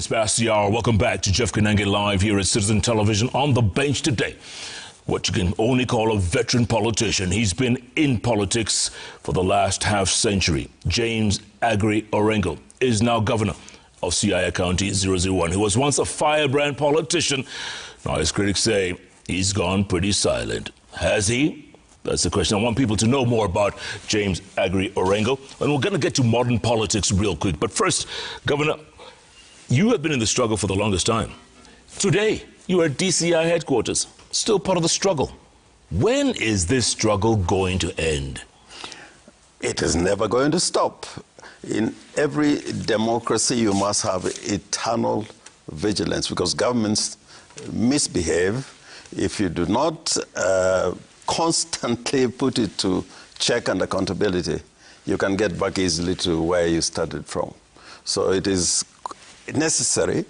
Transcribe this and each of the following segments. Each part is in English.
minutes past the hour. Welcome back to Jeff Koinange live here at Citizen Television. On the bench today, what you can only call a veteran politician. He's been in politics for the last half-century. James Orengo is now governor of Siaya County 001. He was once a firebrand politician. Now, as critics say, he's gone pretty silent. Has he? That's the question. I want people to know more about James Orengo. And we're going to get to modern politics real quick. But first, Governor, you have been in the struggle for the longest time. Today, you are at DCI headquarters, still part of the struggle. When is this struggle going to end? It is never going to stop. In every democracy, you must have eternal vigilance because governments misbehave. If you do not constantly put it to check and accountability, you can get back easily to where you started from. So it is necessary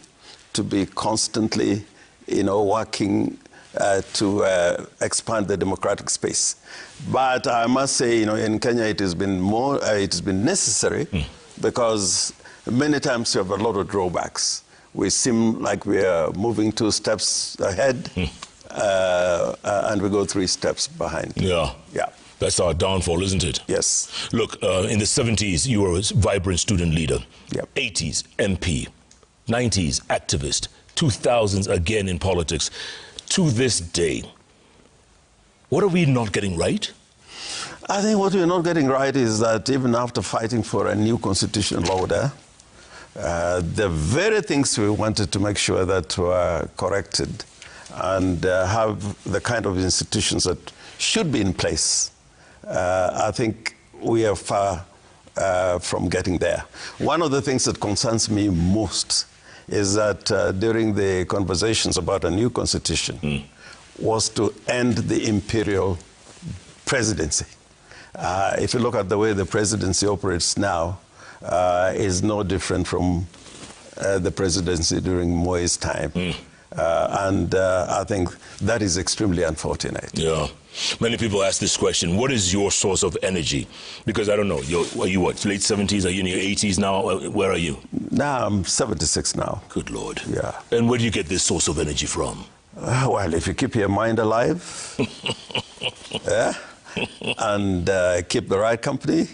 to be constantly, working to expand the democratic space. But I must say, in Kenya, it has been necessary because many times you have a lot of drawbacks. We seem like we are moving 2 steps ahead, and we go 3 steps behind. Yeah. That's our downfall, isn't it? Yes. Look, in the 70s, you were a vibrant student leader. Yep. 80s, MP. 90s, activist. 2000s, again in politics. To this day, what are we not getting right? I think what we're not getting right is that even after fighting for a new constitutional order, the very things we wanted to make sure that were corrected and have the kind of institutions that should be in place, I think we are far from getting there. One of the things that concerns me most is that during the conversations about a new constitution was to end the imperial presidency. If you look at the way the presidency operates now, is no different from the presidency during Moi's time. And I think that is extremely unfortunate. Yeah. Many people ask this question, what is your source of energy? Because I don't know, are you what, late 70s? Are you in your 80s now? Where are you? Now I'm 76 now. Good Lord. Yeah. And where do you get this source of energy from? Well, if you keep your mind alive, yeah, and keep the right company,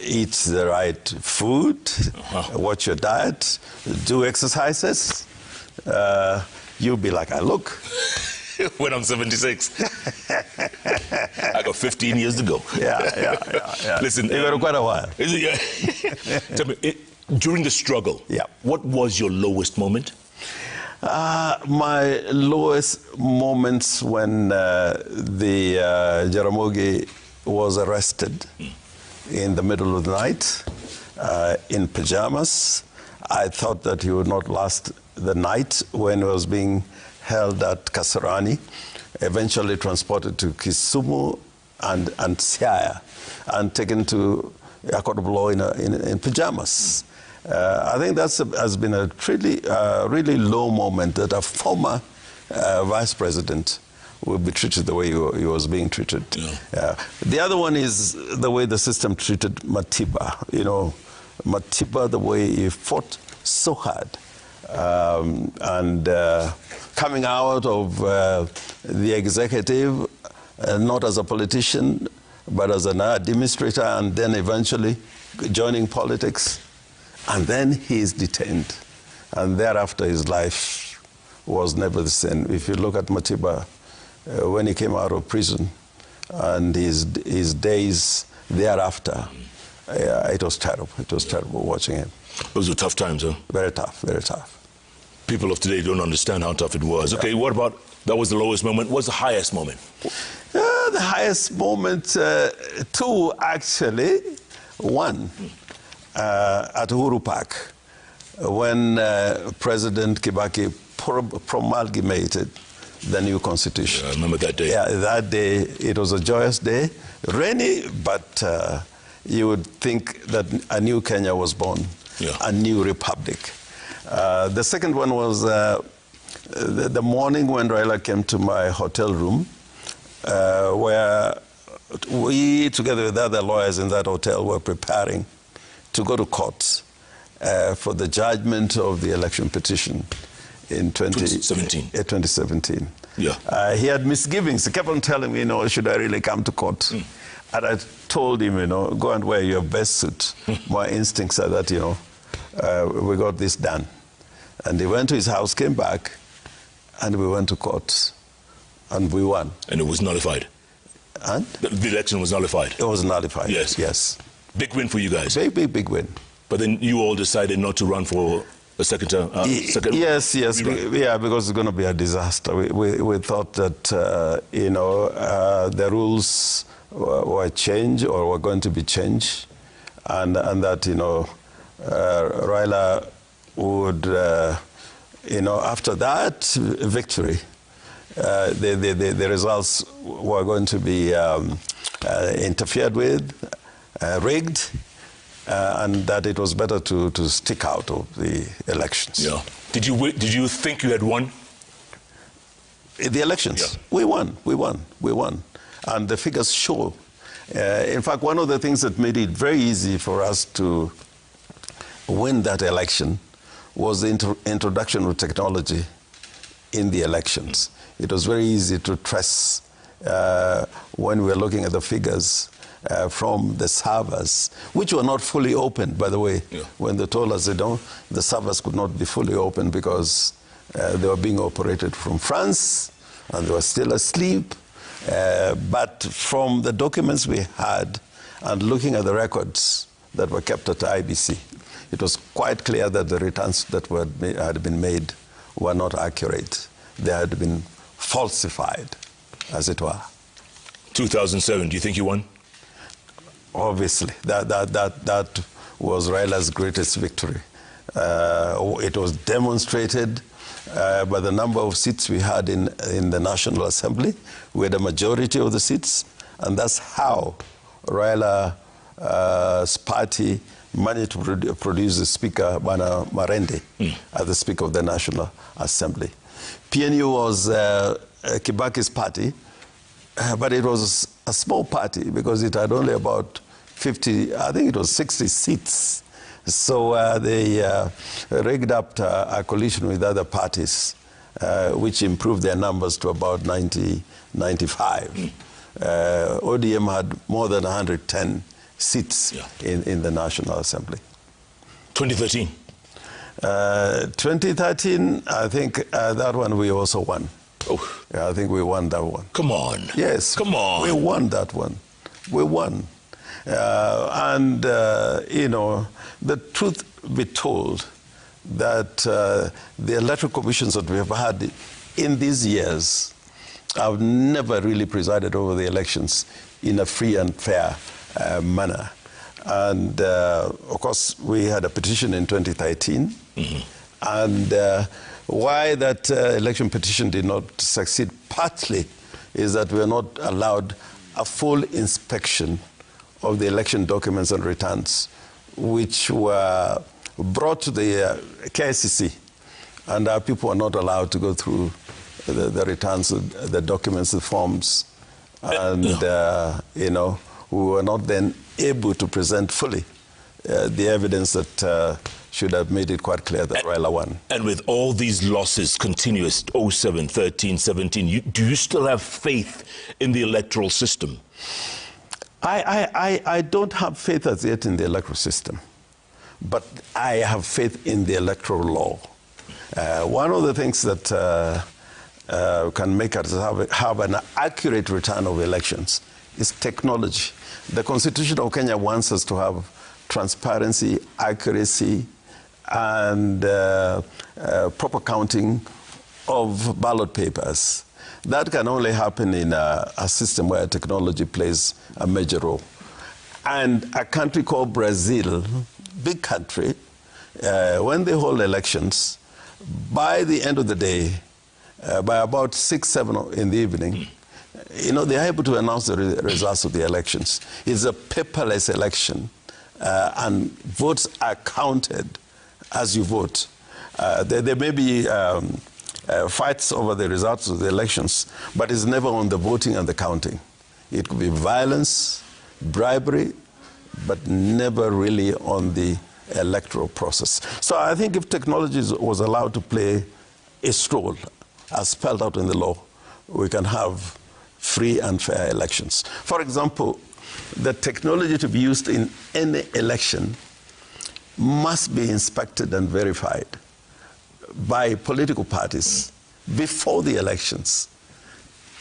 eat the right food, watch your diet, do exercises, you'll be like I look. When I'm 76. I got 15 years to go. Yeah. Listen, you got quite a while. Tell me, during the struggle, what was your lowest moment? My lowest moments when the Jaramogi was arrested in the middle of the night in pajamas. I thought that he would not last the night when he was being held at Kasarani, eventually transported to Kisumu and Siaya, and taken to a court of law in pajamas. I think that has been a really low moment that a former vice president will be treated the way he was being treated. Yeah. The other one is the way the system treated Matiba. Matiba, the way he fought so hard. Coming out of the executive, not as a politician, but as an administrator, and then eventually joining politics. And then he is detained. And thereafter, his life was never the same. If you look at Matiba, when he came out of prison, and his days thereafter, it was terrible. It was terrible watching him. Those were tough times, huh? Very tough, very tough. People of today don't understand how tough it was. Okay, what about, that was the lowest moment. What's the highest moment? The highest moment, 2 actually. 1, at Uhuru Park, when President Kibaki promulgated the new constitution. Yeah, I remember that day. Yeah, that day, it was a joyous day. Rainy, but you would think that a new Kenya was born, a new republic. The second one was the morning when Raila came to my hotel room, where we, together with other lawyers in that hotel, were preparing to go to court for the judgment of the election petition in 2017. Yeah. He had misgivings. He kept on telling me, should I really come to court? And I told him, go and wear your best suit. My instincts are that, we got this done. And he went to his house, came back, and we went to court. And we won. And it was nullified? And? The election was nullified? It was nullified, yes. Big win for you guys? Big win. But then you all decided not to run for a second term? Yes, because it's going to be a disaster. We thought that, the rules were changed or were going to be changed, and that, Raila would, after that victory, the results were going to be interfered with, rigged, and that it was better to stick out of the elections. Yeah. Did you think you had won? The elections? Yeah. We won. And the figures show. In fact, one of the things that made it very easy for us to win that election was the introduction of technology in the elections. It was very easy to trace when we were looking at the figures from the servers, which were not fully open, by the way. Yeah. When they told us the servers could not be fully open because they were being operated from France and they were still asleep. But from the documents we had and looking at the records that were kept at IBC, it was quite clear that the returns that had been made were not accurate. They had been falsified, as it were. 2007, do you think you won? Obviously, that was Raila's greatest victory. It was demonstrated by the number of seats we had in the National Assembly. We had a majority of the seats, and that's how Raila's party managed to produce the Speaker, Bwana Marende, as the Speaker of the National Assembly. PNU was Kibaki's party, but it was a small party because it had only about 60 seats. So they rigged up a coalition with other parties, which improved their numbers to about 95. ODM had more than 110 seats in the National Assembly. 2013? 2013, I think that one we also won. Oh. Yeah, I think we won that one. Come on. Yes. Come on. We won that one. We won. The truth be told, that the electoral commissions that we have had in these years have never really presided over the elections in a free and fair manner. And of course, we had a petition in 2013. And why that election petition did not succeed partly is that we were not allowed a full inspection of the election documents and returns, which were brought to the KICC, and our people were not allowed to go through the returns, the documents, the forms, and we were not then able to present fully the evidence that should have made it quite clear that Raila won. And with all these losses continuous, 07, 13, 17, do you still have faith in the electoral system? I don't have faith as yet in the electoral system, but I have faith in the electoral law. One of the things that can make us have an accurate return of elections is technology. The Constitution of Kenya wants us to have transparency, accuracy, and proper counting of ballot papers. That can only happen in a system where technology plays a major role. And a country called Brazil, big country, when they hold elections, by the end of the day, by about 6, 7 in the evening, they're able to announce the results of the elections. It's a paperless election, and votes are counted as you vote. There may be fights over the results of the elections, but it's never on the voting and the counting. It could be violence, bribery, but never really on the electoral process. So I think if technology was allowed to play its role, as spelled out in the law, we can have free and fair elections. For example, the technology to be used in any election must be inspected and verified by political parties before the elections.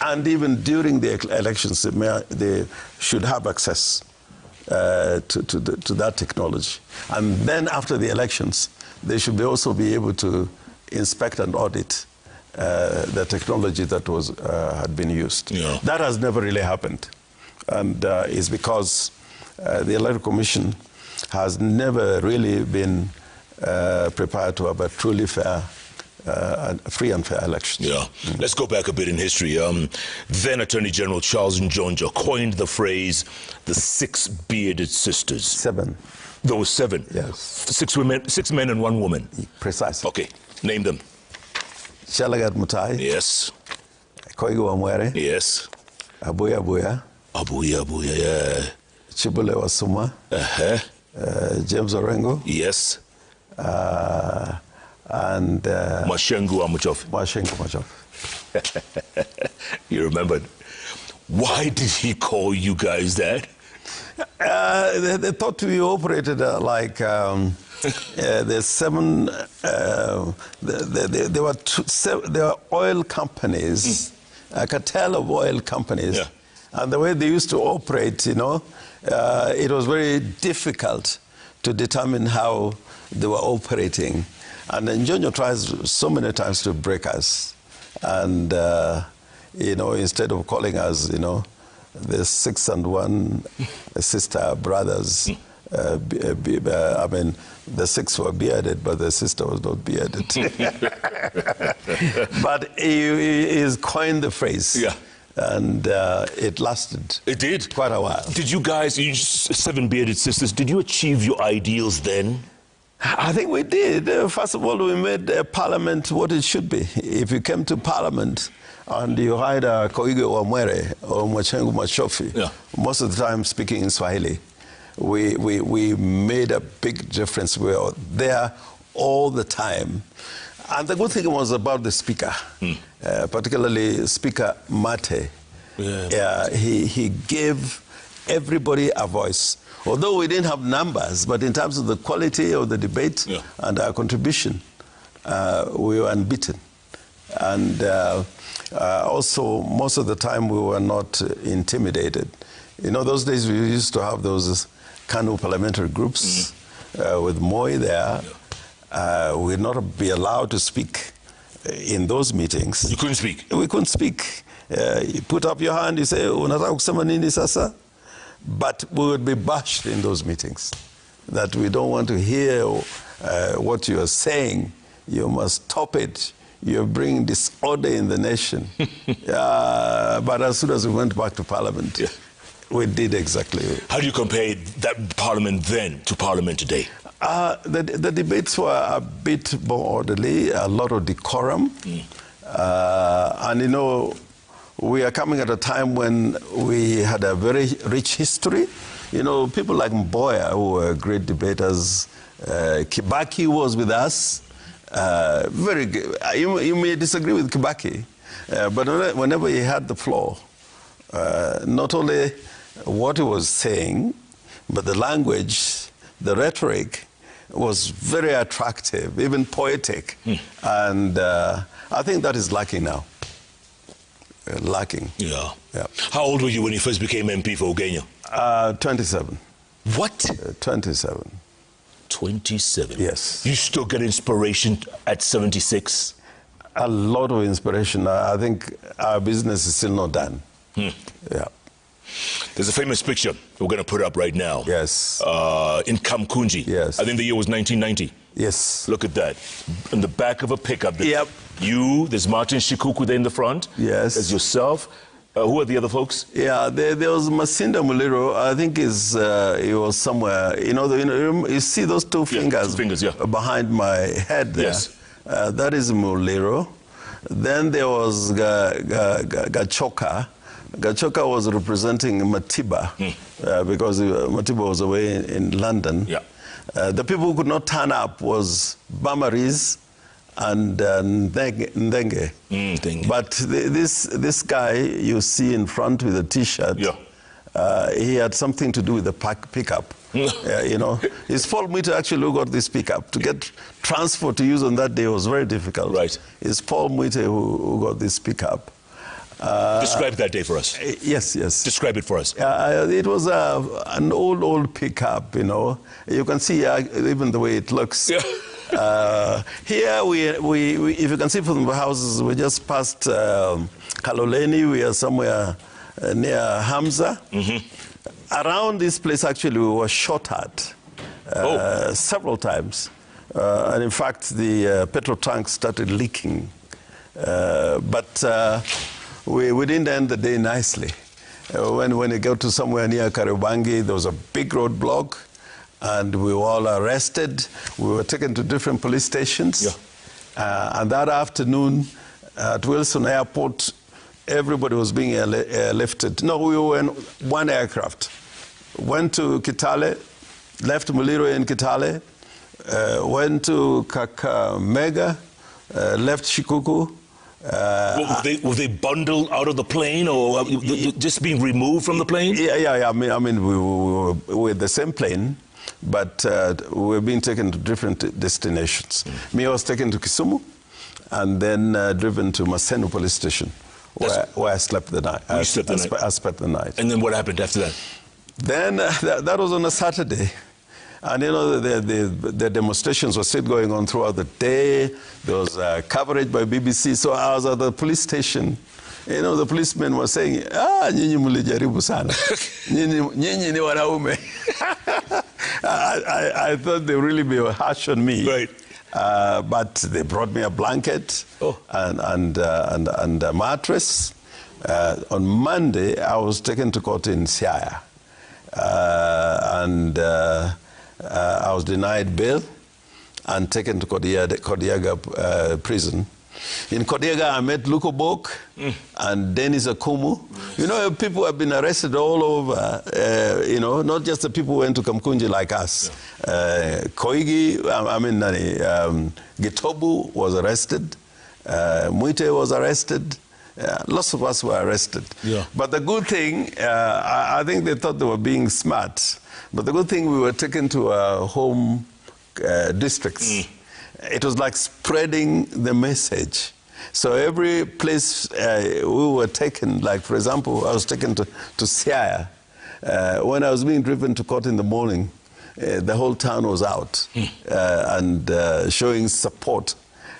And even during the elections, they should have access to that technology. And then after the elections, they should also be able to inspect and audit the technology that had been used. Yeah. That has never really happened. And it's because the Electoral Commission has never really been prepared to have a truly fair, free and fair election. Yeah. Let's go back a bit in history. Then Attorney General Charles Njonjo coined the phrase, the 6 bearded sisters. 7. There were 7? Yes. 6 men and 1 woman? Precisely. Okay, name them. Shalagat Mutai. Yes. Koigo Amwere. Yes. Abuya Abuya. Abuya, yeah. Chibule Wasuma. James Orengo. Yes. And Mashengu Amuchov. Mashengu Amuchov. You remembered. Why did he call you guys that? They thought we operated like the 7. There were oil companies, a cartel of oil companies, yeah. And the way they used to operate, it was very difficult to determine how they were operating. And Njonjo tries so many times to break us, and instead of calling us, the 6 and 1 sister brothers. I mean, the 6 were bearded, but the sister was not bearded. But he's coined the phrase. Yeah. And it lasted. It did? Quite a while. Did you guys, 7 bearded sisters, did you achieve your ideals then? I think we did. First of all, we made Parliament what it should be. If you came to Parliament and you hired a Koigo Wamwere or Mwachengu Machofi, yeah. Most of the time speaking in Swahili, we made a big difference. We were there all the time. And the good thing was about the speaker, particularly Speaker Mate. Yeah. He gave everybody a voice. Although we didn't have numbers, but in terms of the quality of the debate and our contribution, we were unbeaten. And also, most of the time, we were not intimidated. Those days we used to have those Kanu parliamentary groups with Moi there. We would not be allowed to speak in those meetings. You couldn't speak? We couldn't speak. You put up your hand, you say, unataka kusema nini sasa? But we would be bashed in those meetings, that we don't want to hear what you are saying. You must stop it. You're bringing disorder in the nation. But as soon as we went back to Parliament, we did exactly. How do you compare that Parliament then to Parliament today? The debates were a bit more orderly, a lot of decorum. And we are coming at a time when we had a very rich history. People like Mboya, who were great debaters. Kibaki was with us. Very good. You may disagree with Kibaki, but whenever he had the floor, not only what he was saying, but the language, the rhetoric was very attractive, even poetic. And I think that is lacking now. Lacking. Yeah. How old were you when you first became MP for Ugenya? 27. What? 27. 27? Yes. You still get inspiration at 76? A lot of inspiration. I think our business is still not done. Yeah. There's a famous picture. We're going to put it up right now. Yes. In Kamkunji. Yes. I think the year was 1990. Yes. Look at that. In the back of a pickup. Yep. There's Martin Shikuku there in the front. Yes. There's yourself. Who are the other folks? Yeah, there was Masinda Muliro. I think he was somewhere. You see those two fingers? 2 fingers, behind my head there. Yes. That is Muliro. Then there was Gachoka. Gachoka was representing Matiba because Matiba was away in London. Yeah. The people who could not turn up was Bamaris and Ndenge. But this guy you see in front with a T-shirt, he had something to do with the pickup. You know, it's Paul Mwite actually who got this pickup. To get transport to use on that day was very difficult. Right. It's Paul Mwite who got this pickup. Describe that day for us. Yes. Describe it for us. It was an old pickup, you know. You can see even the way it looks. Yeah. Here, if you can see from the houses, we just passed Kaloleni. We are somewhere near Hamza. Around this place, actually, we were shot at several times. And in fact, the petrol tank started leaking. But we didn't end the day nicely. When you go to somewhere near Kariobangi, there was a big roadblock, and we were all arrested. We were taken to different police stations. And that afternoon, at Wilson Airport, everybody was being lifted. No, we were in one aircraft. Went to Kitale, left Muliro in Kitale, went to Kakamega, left Shikuku. Were they bundled out of the plane, or just being removed from the plane? Yeah. I mean, we were the same plane, but we were being taken to different destinations. Me, I was taken to Kisumu, and then driven to Maseno police station, where I slept the night. I spent the night. And then what happened after that? Then that was on a Saturday. And you know, the demonstrations were still going on throughout the day. There was coverage by BBC. So I was at the police station. You know, the policemen were saying, nyinyi mulijaribu sana. Nyinyi ni wanaume. I thought they really be harsh on me. Right. But they brought me a blanket and a mattress. On Monday, I was taken to court in Siaya. I was denied bail and taken to Kodiaga prison. In Kodiaga, I met Luko Bok and Dennis Akumu. You know, people have been arrested all over, you know, not just the people who went to Kamkunji like us. Koigi, Gitobu was arrested. Mwite was arrested. Lots of us were arrested. But the good thing, I think they thought they were being smart. But the good thing, we were taken to our home districts. It was like spreading the message. So every place we were taken, like for example, I was taken to Siaya. When I was being driven to court in the morning, the whole town was out and showing support.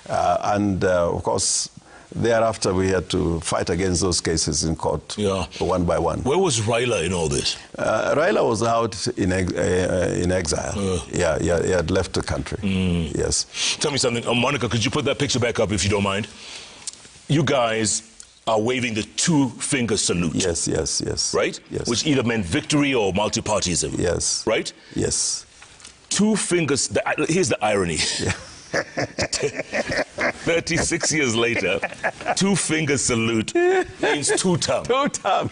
Of course, thereafter, we had to fight against those cases in court, one by one. Where was Raila in all this? Raila was out in exile. He had left the country. Yes. Tell me something. Monica, could you put that picture back up if you don't mind? You guys are waving the two-finger salute. Yes. Right? Yes. Which either meant victory or multipartyism. Yes. Right? Yes. Two fingers. Here's the irony. 36 years later, two-finger salute means two-term. Two-term.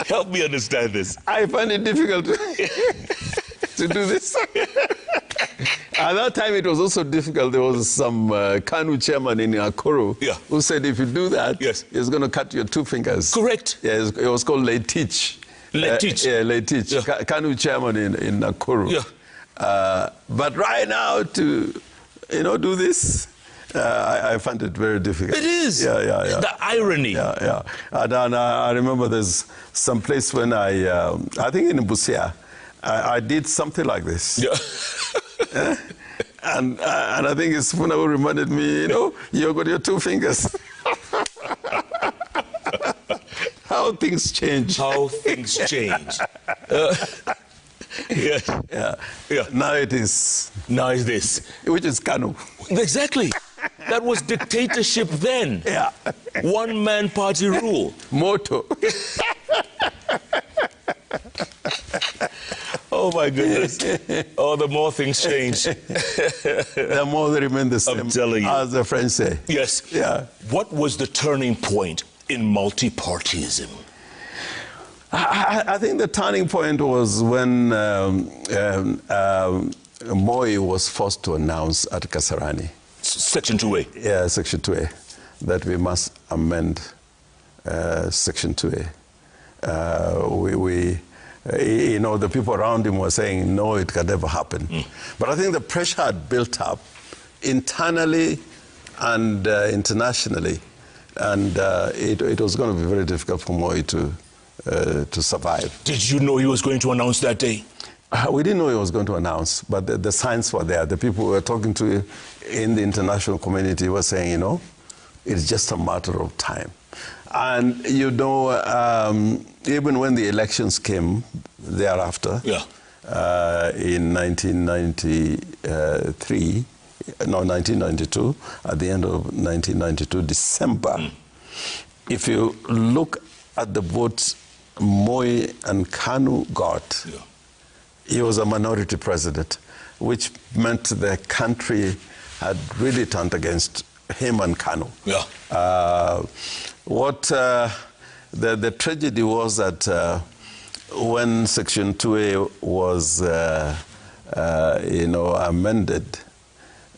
Help me understand this. I find it difficult to do this. At that time, it was also difficult. There was some KANU chairman in Nakuru who said, if you do that, he's going to cut your two fingers. Correct. Yeah, it was called Leitich. Leitich. KANU chairman in Nakuru. But right now, to do this, I find it very difficult. It is. Yeah. The irony. Yeah. And I remember there's some place when I think in Busia, I did something like this. Yeah. And I think it's Sifuna who reminded me, you got your two fingers. How things change. How things change. Yeah. Now it is. Now it's this. Which is KANU. Exactly. That was dictatorship then. Yeah. One-man party rule. Motto. Oh, my goodness. Oh, the more things change. The more they remain the same. I'm telling you. As the French say. Yes. Yeah. What was the turning point in multipartyism? I think the turning point was when Moi was forced to announce at Kasarani. Section 2A. Yeah, Section 2A, that we must amend Section 2A. You know, the people around him were saying, no, it can never happen. But I think the pressure had built up internally and internationally, and it was going to be very difficult for Moi to survive. Did you know he was going to announce that day? We didn't know he was going to announce, but the signs were there. The people we were talking to in the international community were saying, you know, it's just a matter of time. And, you know, even when the elections came thereafter, in 1992, at the end of 1992, December, if you look at the votes Moi and Kanu got, he was a minority president, which meant the country had really turned against him and Kanu. The tragedy was that when Section 2A was, you know, amended,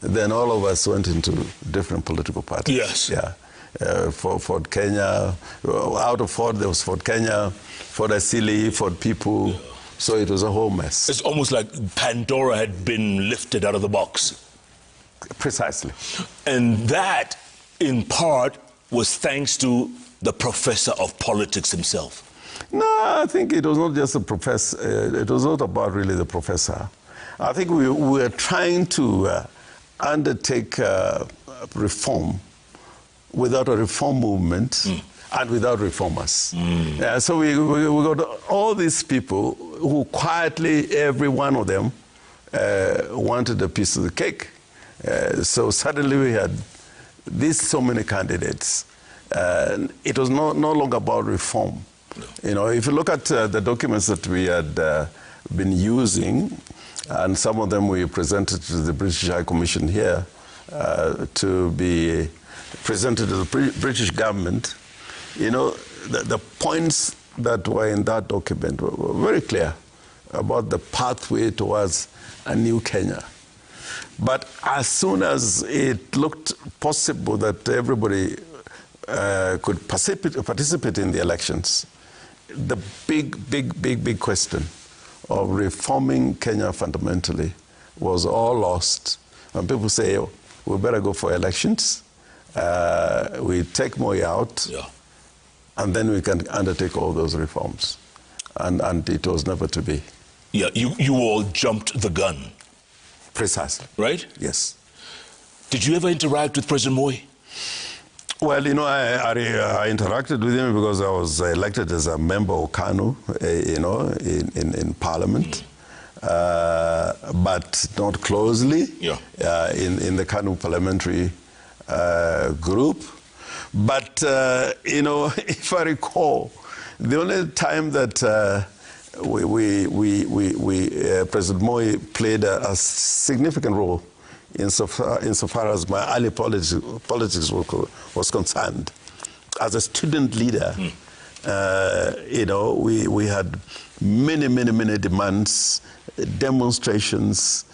then all of us went into different political parties. Yes. Yeah. Ford Kenya, out of Ford there was Ford Kenya, Ford Asili, Ford People. So it was a whole mess. It's almost like Pandora had been lifted out of the box. Precisely. And that, in part, was thanks to the professor of politics himself. No, I think it was not just the professor. It was not about really the professor. I think we were trying to undertake reform without a reform movement and without reformers. So we got all these people who quietly, every one of them, wanted a piece of the cake. So suddenly we had so many candidates. It was no longer about reform. You know, if you look at the documents that we had been using, and some of them we presented to the British High Commission here to be presented to the British government, you know, the points that were in that document were very clear about the pathway towards a new Kenya. But as soon as it looked possible that everybody could participate in the elections, the big question of reforming Kenya fundamentally was all lost. And people say, oh, we better go for elections, we take Moi out, and then we can undertake all those reforms. And it was never to be. Yeah, you all jumped the gun. Precisely. Right? Yes. Did you ever interact with President Moi? Well, you know, I interacted with him because I was elected as a member of KANU, you know, in Parliament, but not closely in the KANU parliamentary group. But, you know, if I recall, the only time that President Moi played a significant role insofar as my early politics was concerned. As a student leader, you know, we had many demands, demonstrations,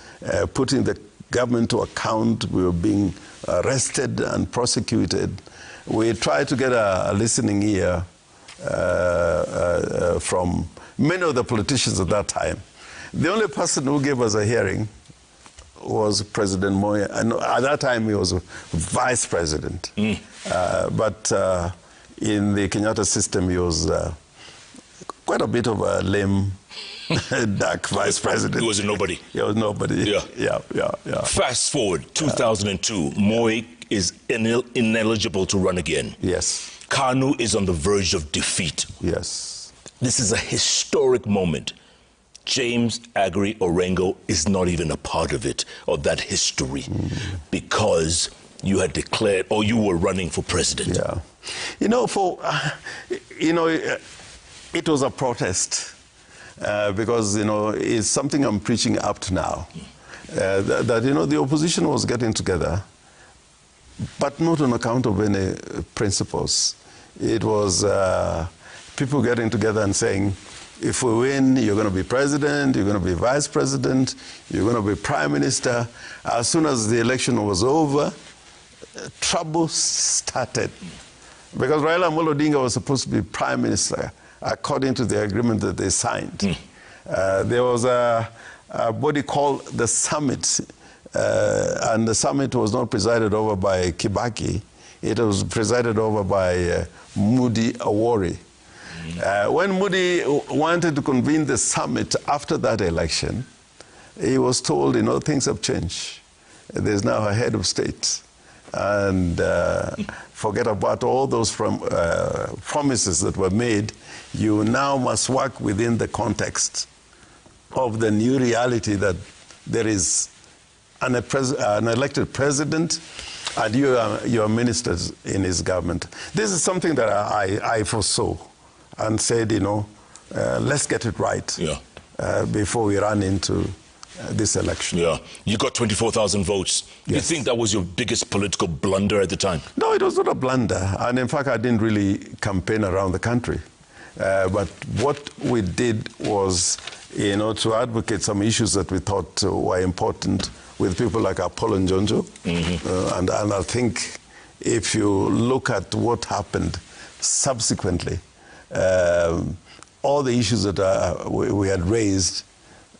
putting the government to account. We were being arrested and prosecuted. We tried to get a listening ear from many of the politicians at that time. The only person who gave us a hearing was President Moi, and at that time he was vice president. But in the Kenyatta system, he was quite a bit of a lame, dark vice president. He was a nobody. He was nobody. Yeah. Fast forward, 2002, Moi is ineligible to run again. Yes. KANU is on the verge of defeat. Yes. This is a historic moment. James Orengo is not even a part of it, of that history, because you had declared, or you were running for president. Yeah. You know, it was a protest because, you know, it's something I'm preaching up to now, that, you know, the opposition was getting together, but not on account of any principles. It was people getting together and saying, if we win, you're going to be president, you're going to be vice president, you're going to be prime minister. As soon as the election was over, trouble started. Because Raila Odinga was supposed to be prime minister, according to the agreement that they signed. There was a body called the Summit, and the Summit was not presided over by Kibaki. It was presided over by Moody Awori. When Moody wanted to convene the Summit after that election, he was told, things have changed. There's now a head of state. And forget about all those promises that were made. You now must work within the context of the new reality that there is an elected president and you are ministers in his government. This is something that I foresaw and said, let's get it right before we run into this election. Yeah, you got 24,000 votes. Yes. You think that was your biggest political blunder at the time? No, it was not a blunder. And in fact, I didn't really campaign around the country. But what we did was, to advocate some issues that we thought were important with people like Apollo Njonjo. And I think if you look at what happened subsequently, all the issues that we had raised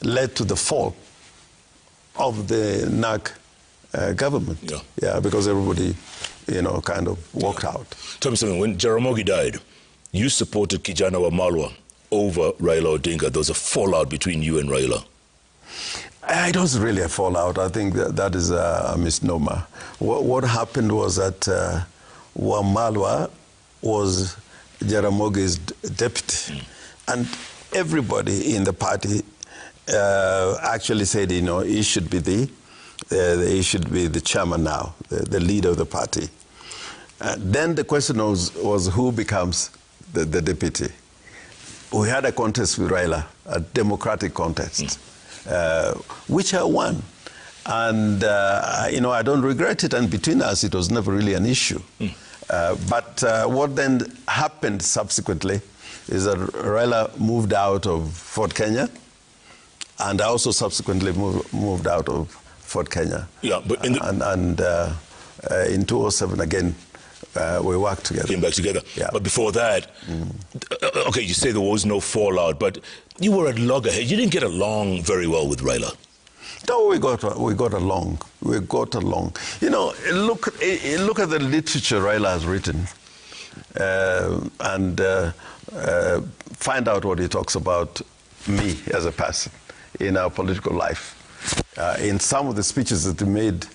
led to the fall of the NAC government. Yeah, because everybody, kind of walked out. Tell me something, when Jaramogi died, you supported Kijana wa Malwa over Raila Odinga. There was a fallout between you and Raila. It was really a fallout. I think that is a misnomer. What happened was that Wamalwa was Jaramogi's deputy. And everybody in the party actually said, he should be the chairman now, the leader of the party. Then the question was who becomes the deputy. We had a contest with Raila, a democratic contest, which I won. And, I don't regret it. And between us, it was never really an issue. But what then happened subsequently is that Raila moved out of Fort Kenya, and I also subsequently moved out of Fort Kenya. Yeah, but in 2007 again, we worked together. Came back together. Yeah. But before that, okay, you say there was no fallout, but you were at loggerheads. You didn't get along very well with Raila. No, we got along. We got along. Look at the literature Raila has written, and find out what he talks about me as a person in our political life. In some of the speeches that he made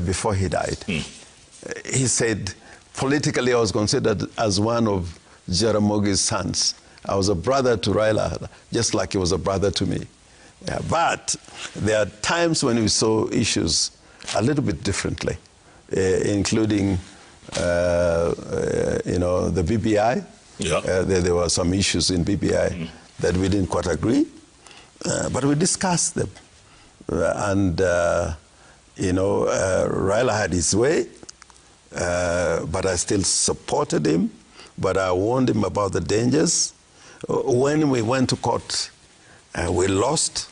before he died, he said, politically I was considered as one of Jaramogi's sons. I was a brother to Raila, just like he was a brother to me. Yeah, but there are times when we saw issues a little bit differently, including, the BBI. Yeah. There were some issues in BBI that we didn't quite agree, but we discussed them. And, Raila had his way, but I still supported him, but I warned him about the dangers. When we went to court, we lost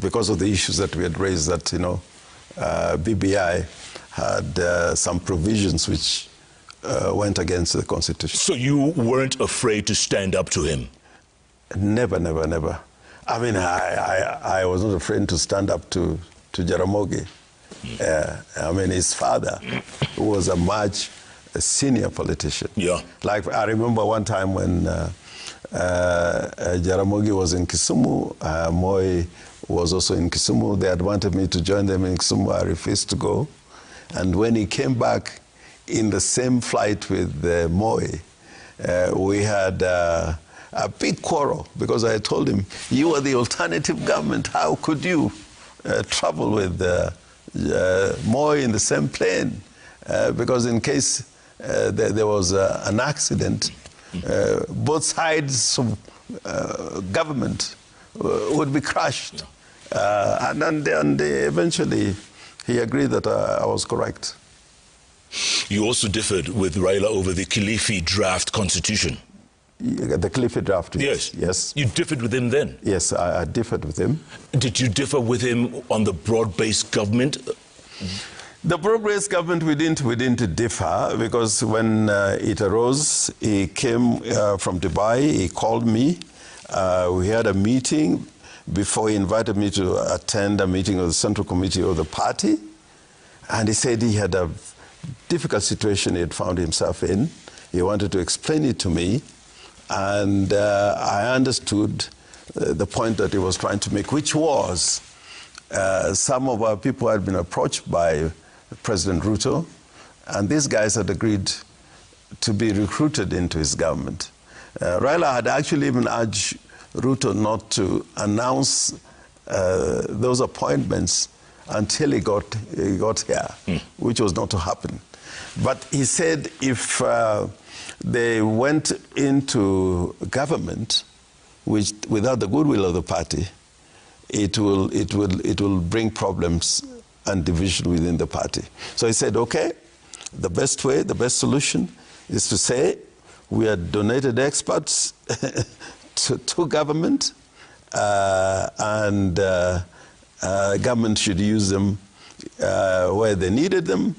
because of the issues that we had raised that, BBI had some provisions which went against the Constitution. So you weren't afraid to stand up to him? Never, never, never. I mean, I was not afraid to stand up to Jaramogi. I mean, his father was a much senior politician. Yeah. Like, I remember one time when Jaramogi was in Kisumu, Moi was also in Kisumu. They had wanted me to join them in Kisumu. I refused to go. And when he came back in the same flight with Moi, we had a big quarrel because I told him, you are the alternative government. How could you travel with Moi in the same plane? Because in case there was an accident, both sides of government would be crushed. And eventually he agreed that I was correct. You also differed with Raila over the Kilifi draft constitution. The Clifford draft. Yes. Yes. You differed with him then? Yes, I differed with him. Did you differ with him on the broad-based government? The broad-based government, we didn't differ, because when it arose, he came from Dubai, he called me, we had a meeting before he invited me to attend a meeting of the Central Committee of the party, and he said he had a difficult situation he had found himself in. He wanted to explain it to me, and I understood the point that he was trying to make, which was some of our people had been approached by President Ruto, and these guys had agreed to be recruited into his government. Raila had actually even urged Ruto not to announce those appointments until he got here, which was not to happen. But he said if they went into government without the goodwill of the party, it will bring problems and division within the party. So he said, okay, the best way, the best solution is to say we had donated experts to government, and government should use them where they needed them,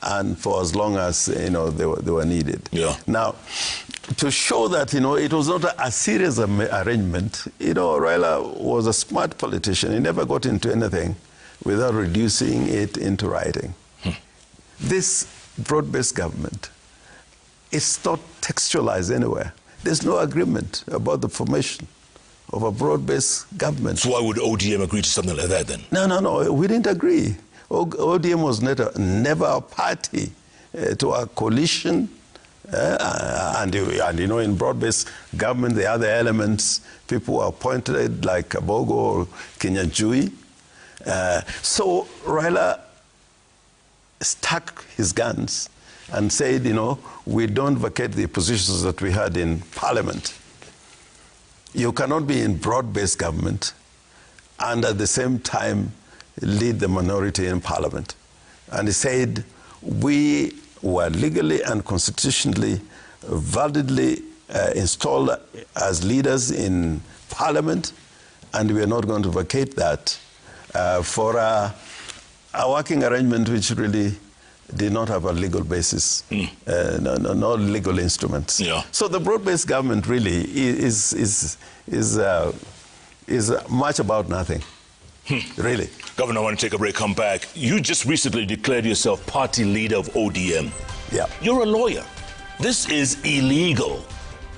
and for as long as they were needed. Yeah. Now, to show that it was not a serious arrangement, Raila was a smart politician. He never got into anything without reducing it into writing. This broad-based government, it's not textualized anywhere. There's no agreement about the formation of a broad-based government. So why would ODM agree to something like that then? No, we didn't agree. ODM was never a party to a coalition. And in broad-based government, the other elements, people were appointed like Babu or Kinyanjui. So Raila stuck his guns and said, we don't vacate the positions that we had in Parliament. You cannot be in broad-based government and at the same time lead the minority in Parliament. And he said, we were legally and constitutionally validly installed as leaders in Parliament, and we are not going to vacate that for a working arrangement which really did not have a legal basis, no legal instruments. Yeah. So the broad-based government really is much about nothing, really. Governor, I want to take a break, come back. You just recently declared yourself party leader of ODM. Yeah. You're a lawyer. This is illegal.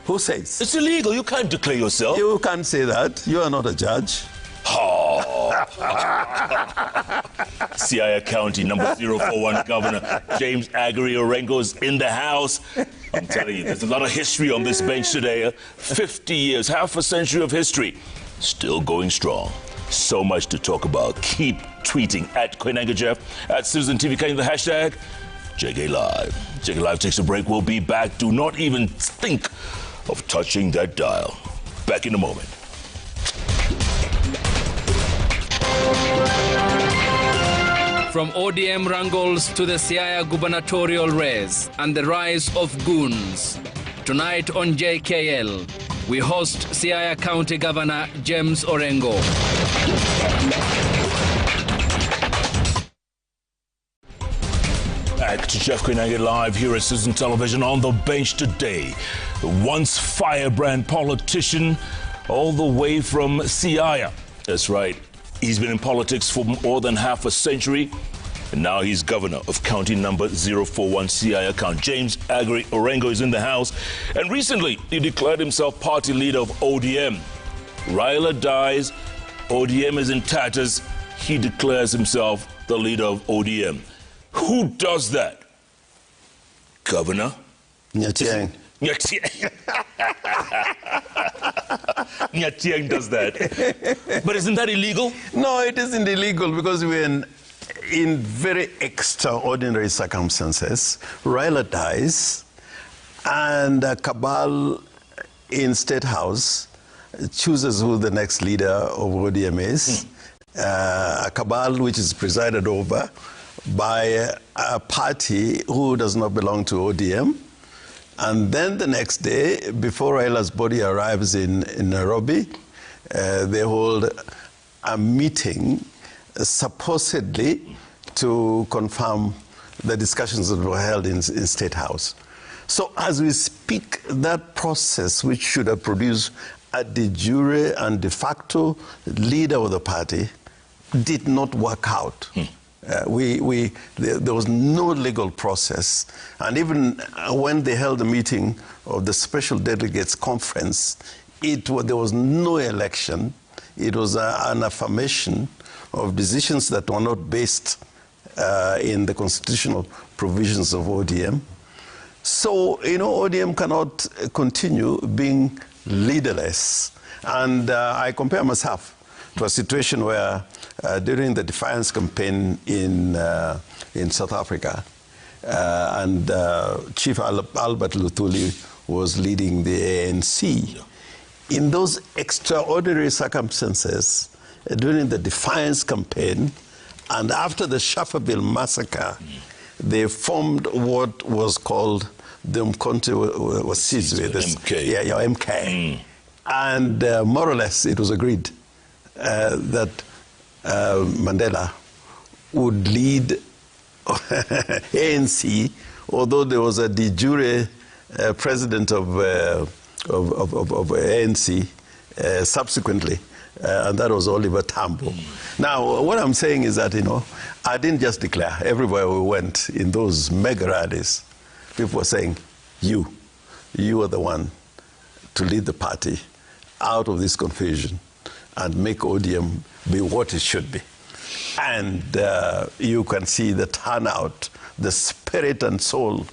Who says? It's illegal. You can't declare yourself. You can't say that. You are not a judge. Siaya County, number 041 Governor James Orengo is in the house. I'm telling you, there's a lot of history on this bench today. 50 years, half a century of history, still going strong. So much to talk about. Keep tweeting at Koinange Jeff, at Citizen TV Kenya, the hashtag JKLive. JKLive takes a break. We'll be back. Do not even think of touching that dial. Back in a moment. From ODM wrangles to the Siaya gubernatorial race and the rise of goons. Tonight on JKL, we host Siaya County Governor James Orengo. Back to Jeff Koinange live here at Citizen Television. On the bench today, the once firebrand politician all the way from Siaya. That's right. He's been in politics for more than half a century, and now he's governor of county number 041 Siaya County. James Orengo is in the house, and recently he declared himself party leader of ODM. Raila dies, ODM is in tatters, he declares himself the leader of ODM. Who does that? Governor? Nyatiang. Nyatiang does that. But isn't that illegal? No, it isn't illegal because we're in very extraordinary circumstances. Raila dies, and a cabal in State House chooses who the next leader of ODM is. A cabal which is presided over by a party who does not belong to ODM. And then the next day, before Raila's body arrives in Nairobi, they hold a meeting supposedly to confirm the discussions that were held in State House. So as we speak, that process, which should have produced a de jure and de facto leader of the party, did not work out. There was no legal process. And even when they held the meeting of the Special Delegates Conference, there was no election. It was an affirmation of decisions that were not based in the constitutional provisions of ODM. So, ODM cannot continue being leaderless. And I compare myself to a situation where during the defiance campaign in South Africa, and Chief Albert Luthuli was leading the ANC. In those extraordinary circumstances, during the defiance campaign and after the Shafferville massacre, they formed what was called the Mkonte Wasizwe, MK. And more or less it was agreed that Mandela would lead ANC, although there was a de jure president of ANC subsequently, and that was Oliver Tambo. Now, what I'm saying is that, I didn't just declare. Everywhere we went in those mega rallies, people were saying, you are the one to lead the party out of this confusion and make ODM be what it should be. And you can see the turnout, the spirit and soul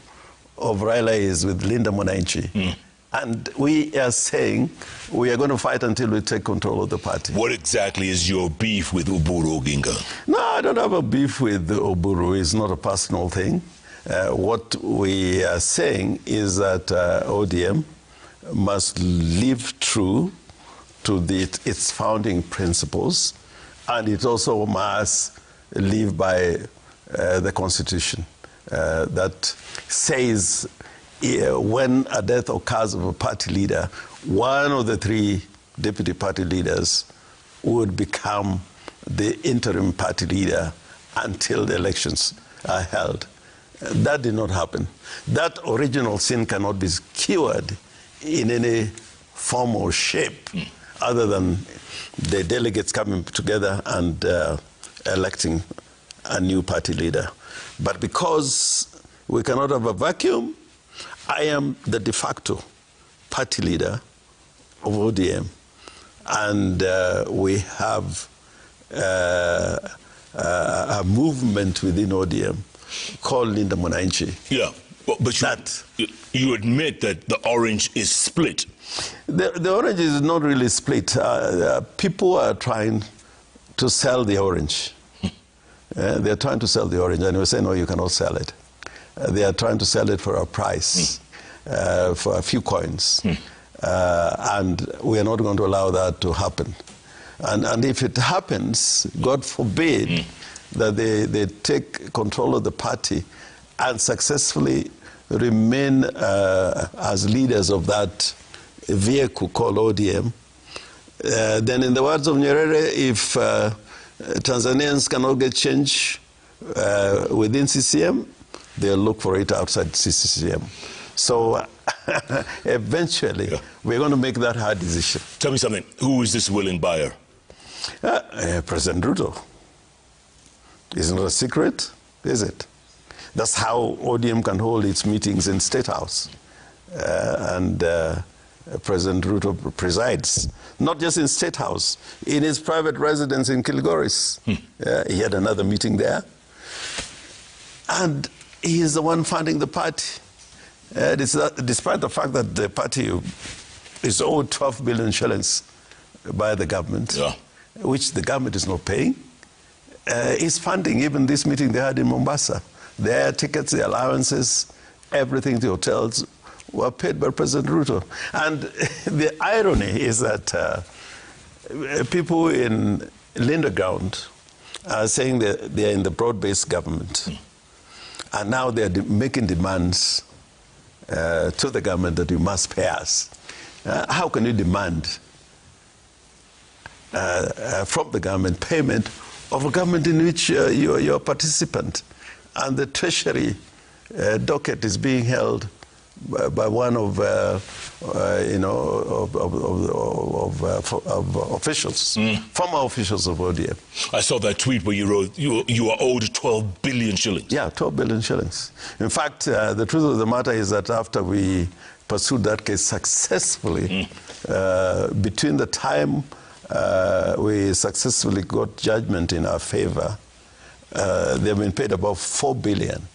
of Raila is with Linda Mwananchi. And we are saying we are going to fight until we take control of the party. What exactly is your beef with Oburu Oginga? No, I don't have a beef with Oburu. It's not a personal thing. What we are saying is that ODM must live true to its founding principles, and it also must live by the Constitution that says when a death occurs of a party leader, one of the three deputy party leaders would become the interim party leader until the elections are held. That did not happen. That original sin cannot be cured in any form or shape other than the delegates coming together and electing a new party leader. But because we cannot have a vacuum, I am the de facto party leader of ODM, and we have a movement within ODM called Linda Mwananchi. Yeah, but you admit that the orange is split. The orange is not really split. People are trying to sell the orange. They're trying to sell the orange, and we say, no, you cannot sell it. They are trying to sell it for a price, for a few coins. And we are not going to allow that to happen. And if it happens, God forbid, that they take control of the party and successfully remain as leaders of that vehicle called ODM, then in the words of Nyerere, if Tanzanians cannot get change within CCM, they'll look for it outside CCM. So eventually, we're going to make that hard decision. Tell me something. Who is this willing buyer? President Ruto. It's not a secret, is it? That's how ODM can hold its meetings in State House. And President Ruto presides, not just in State House, in his private residence in Kilgoris. He had another meeting there. And he is the one funding the party. Despite the fact that the party is owed 12 billion shillings by the government, which the government is not paying, is funding even this meeting they had in Mombasa. Their tickets, the allowances, everything, the hotels, were paid by President Ruto. And the irony is that people in Linda Ground are saying that they are in the broad-based government. And now they're making demands to the government that you must pay us. How can you demand from the government payment of a government in which you're a participant, and the treasury docket is being held by one of officials, former officials of ODM. I saw that tweet where you wrote you are owed 12 billion shillings. Yeah, 12 billion shillings. In fact, the truth of the matter is that after we pursued that case successfully, between the time we successfully got judgment in our favor, they've been paid about 4 billion,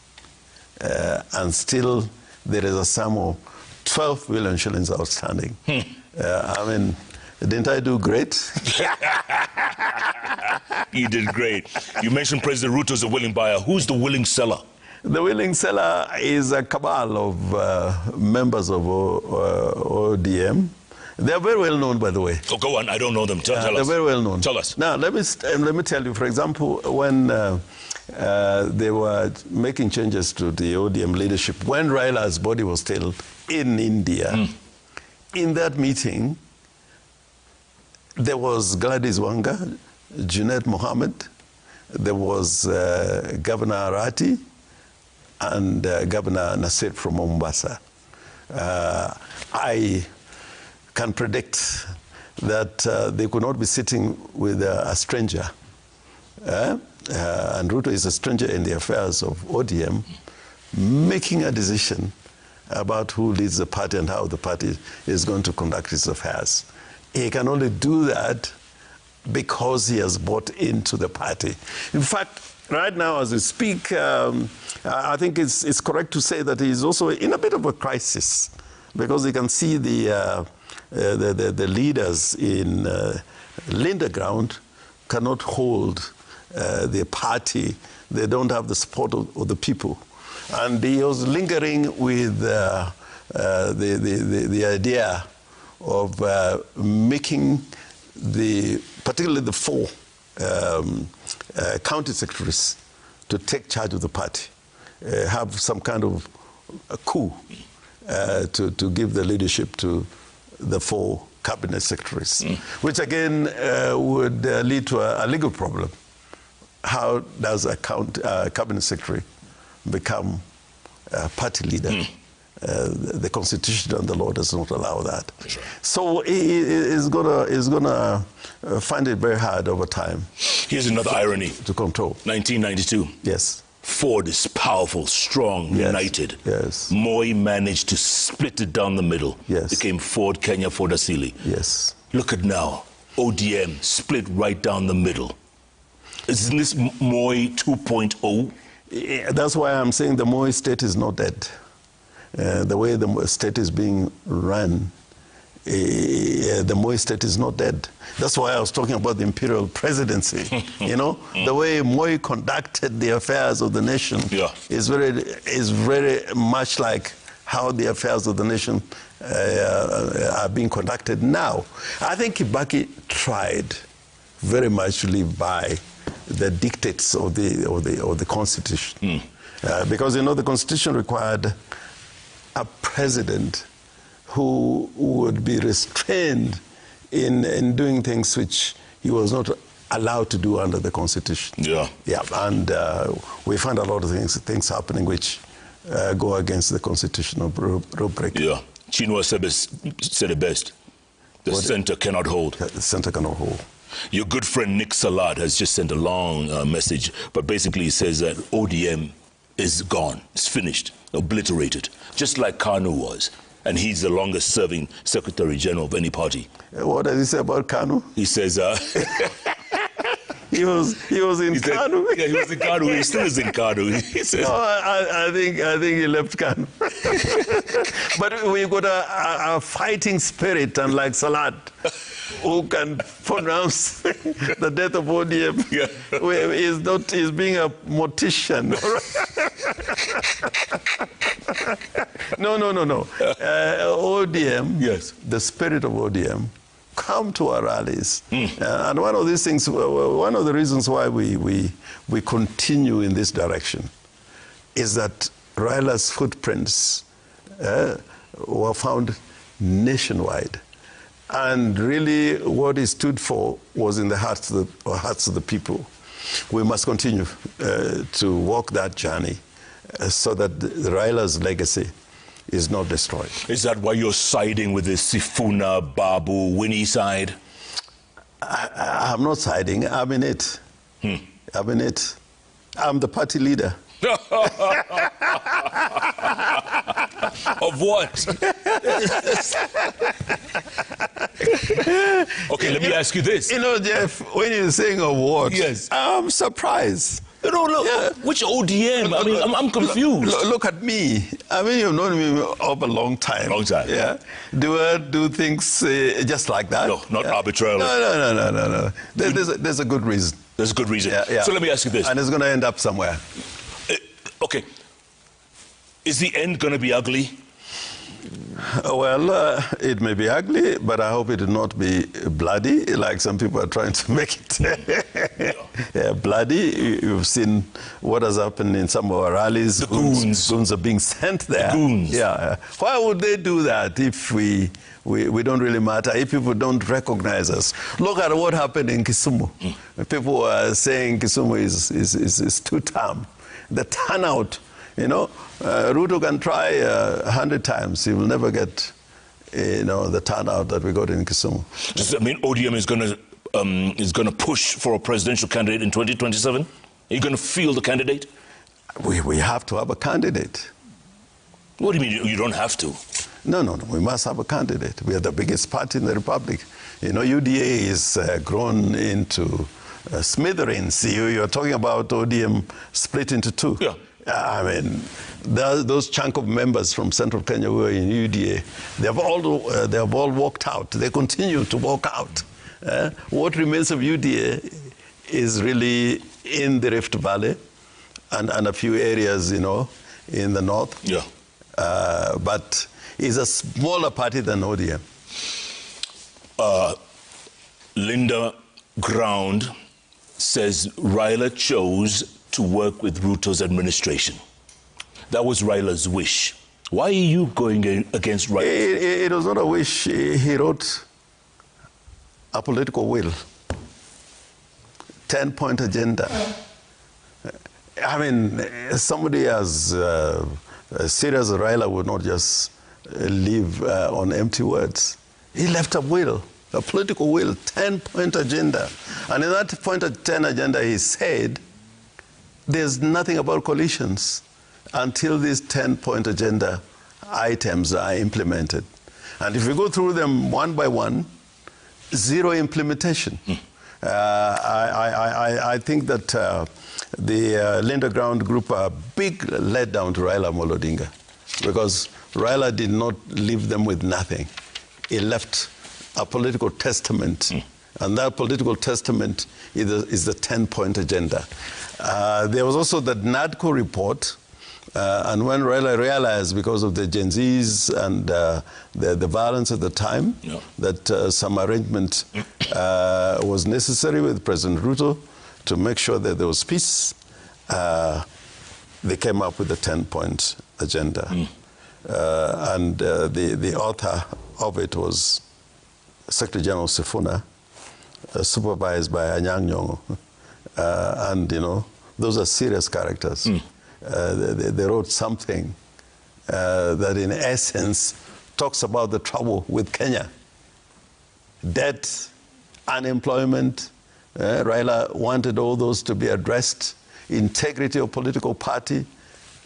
and still there is a sum of 12 billion shillings outstanding. I mean, didn't I do great? You did great. You mentioned President Ruto is a willing buyer. Who's the willing seller? The willing seller is a cabal of members of ODM. They are very well known, by the way. Oh, go on. I don't know them. Tell us. They're very well known. Tell us. Now, let me tell you, for example, when they were making changes to the ODM leadership, when Raila's body was still in India, in that meeting, there was Gladys Wanga, Junaid Mohammed, there was Governor Arati, and Governor Nasir from Mombasa. I can predict that they could not be sitting with a stranger. And Ruto is a stranger in the affairs of ODM, making a decision about who leads the party and how the party is going to conduct its affairs. He can only do that because he has bought into the party. In fact, right now as we speak, I think it's correct to say that he's also in a bit of a crisis, because you can see the leaders in Linderground cannot hold their party. They don't have the support of the people. And he was lingering with the idea of making particularly the 4 county secretaries to take charge of the party, have some kind of a coup to give the leadership to the 4 cabinet secretaries, which again would lead to a legal problem. How does a cabinet secretary become a party leader? The Constitution and the law does not allow that. Right. So he is gonna find it very hard over time. Here's another irony. To control. 1992. Yes. Ford is powerful, strong, united. Yes. Moi managed to split it down the middle. Yes. Became Ford Kenya Ford Asili. Yes. Look at now. ODM split right down the middle. Isn't this Moi 2.0? That's why I'm saying the Moi State is not dead. The way the state is being run, the Moi State is not dead. That's why I was talking about the imperial presidency. You know, the way Moi conducted the affairs of the nation is very much like how the affairs of the nation are being conducted now. I think Kibaki tried very much to live by the dictates of the Constitution, because you know the Constitution required a president who would be restrained in doing things which he was not allowed to do under the Constitution. Yeah. And we find a lot of things happening which go against the constitutional rubric. Yeah. Chinua said it best. The center cannot hold. The center cannot hold. Your good friend Nick Salat has just sent a long message, but basically he says that ODM is gone, it's finished, obliterated, just like Kanu was. And he's the longest serving Secretary General of any party. What does he say about Kanu? He says... He was in Kanu. Yeah, he was in Kanu. He still is in Kanu. He says, no, I think he left Kanu. But we've got a fighting spirit, unlike Salat, who can pronounce the death of ODM. Yeah. He's being a mortician. No. ODM, yes. The spirit of ODM, come to our rallies. And one of these things, one of the reasons why we continue in this direction is that Raila's footprints were found nationwide. And really what he stood for was in the hearts of the people. We must continue to walk that journey so that Raila's legacy is not destroyed. Is that why you're siding with the Sifuna, Babu, Winnie side? I'm not siding. I'm in it. I'm in it. I'm the party leader. Of what? Okay, let me ask you this. You know, Jeff, when you're saying of what, yes, I'm surprised. No, which ODM? I mean, I'm confused. Look at me. I mean, you've known me over a long time. Long time. Yeah. Do I do things just like that? No, not arbitrarily. No. There's a good reason. There's a good reason. Yeah. So let me ask you this. And it's going to end up somewhere. Okay. Is the end going to be ugly? Well, it may be ugly, but I hope it will not be bloody, like some people are trying to make it bloody. You've seen what has happened in some of our rallies. The goons. Goons are being sent there. The goons. Yeah. Why would they do that if we don't really matter, if people don't recognize us? Look at what happened in Kisumu. People were saying Kisumu is too calm. The turnout, you know, Ruto can try 100 times. He will never get, the turnout that we got in Kisumu. Does that mean ODM is going to push for a presidential candidate in 2027? Are you going to field the candidate? We have to have a candidate. What do you mean you don't have to? No. We must have a candidate. We are the biggest party in the republic. You know, UDA is grown into smithereens. You're talking about ODM split into two. Yeah. I mean, those chunk of members from Central Kenya who are in UDA, they have all walked out. They continue to walk out. What remains of UDA is really in the Rift Valley and a few areas, in the north. Yeah. But it's a smaller party than ODM. Linda Ground says Raila chose to work with Ruto's administration. That was Raila's wish. Why are you going against Raila? It was not a wish. He wrote a political will. 10-point agenda. I mean, somebody as serious as Raila would not just live on empty words. He left a will, a political will, 10-point agenda. And in that point of 10 agenda, he said, there's nothing about coalitions until these 10-point agenda items are implemented. And if we go through them one by one, zero implementation. I think that the Linda Ground group are a big letdown to Raila Odinga, because Raila did not leave them with nothing. He left a political testament, and that political testament is the 10-point agenda. There was also the NADCO report, and when Raila realized, because of the Gen Zs and the violence at the time, that some arrangement was necessary with President Ruto to make sure that there was peace, they came up with the 10-point agenda. And the author of it was Secretary General Sifuna, supervised by Anyang' Nyong'o. And, those are serious characters. They wrote something that, in essence, talks about the trouble with Kenya. Debt, unemployment. Raila wanted all those to be addressed. Integrity of political party,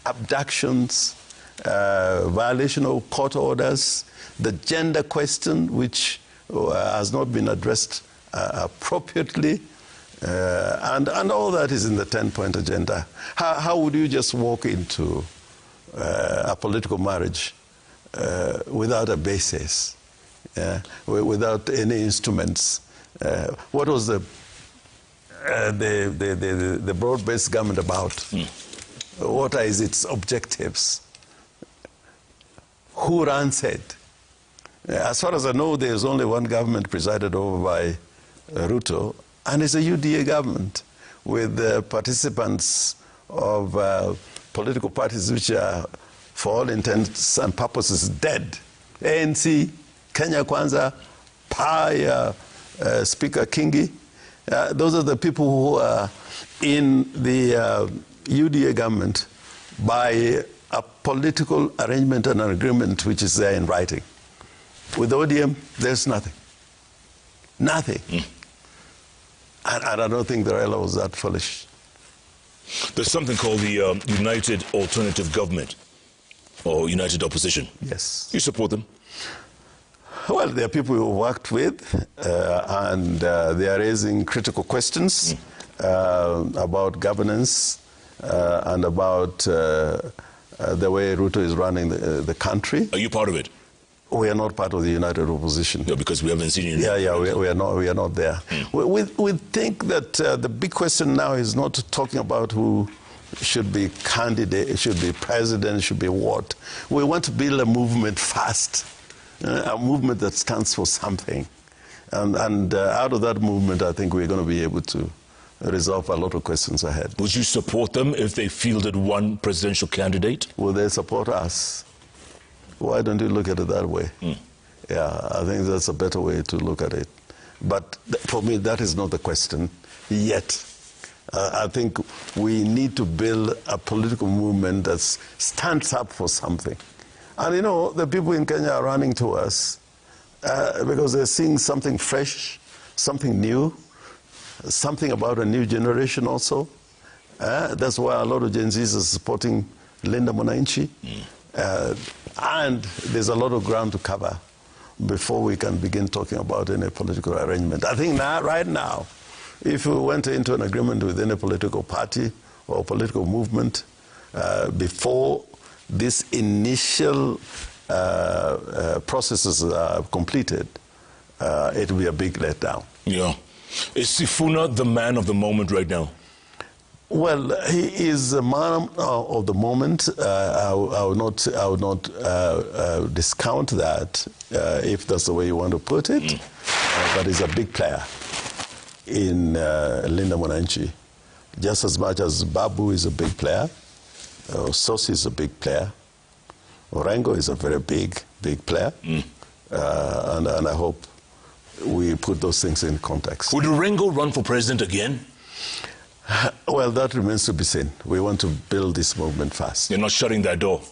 abductions, violation of court orders, the gender question, which has not been addressed appropriately. And all that is in the 10-point agenda. How would you just walk into a political marriage without a basis, without any instruments? What was the broad-based government about? What are its objectives? Who runs it? As far as I know, there's only one government presided over by Ruto, and it's a UDA government with participants of political parties which are for all intents and purposes, dead. ANC, Kenya Kwanza, PAI, Speaker Kingi, those are the people who are in the UDA government by a political arrangement and an agreement which is there in writing. With ODM, there's nothing. Nothing. And I don't think the Raila was that foolish. There's something called the United Alternative Government, or United Opposition. Yes. You support them? Well, there are people who worked with, and they are raising critical questions about governance and about the way Ruto is running the country. Are you part of it? We are not part of the United Opposition. No, because we haven't seen you. We are not there. We think that the big question now is not talking about who should be candidate, should be president, should be what. We want to build a movement fast, a movement that stands for something. And out of that movement, I think we're going to be able to resolve a lot of questions ahead. Would you support them if they fielded one presidential candidate? Will they support us? Why don't you look at it that way? Yeah, I think that's a better way to look at it. But for me, that is not the question yet. I think we need to build a political movement that stands up for something. And you know, the people in Kenya are running to us because they're seeing something fresh, something new, something about a new generation also. That's why a lot of Gen Zs are supporting Linda Mwananchi. And there's a lot of ground to cover before we can begin talking about any political arrangement. I think now, right now, if we went into an agreement with any political party or political movement before this initial processes are completed, it will be a big letdown. Yeah. Is Sifuna the man of the moment right now? Well, he is a man of the moment. I would not discount that, if that's the way you want to put it. But he's a big player in Linda Mwananchi, just as much as Babu is a big player. Sosi is a big player. Orengo is a very big player. And I hope we put those things in context. Would Orengo run for president again? Well, that remains to be seen. We want to build this movement fast. You're not shutting that door?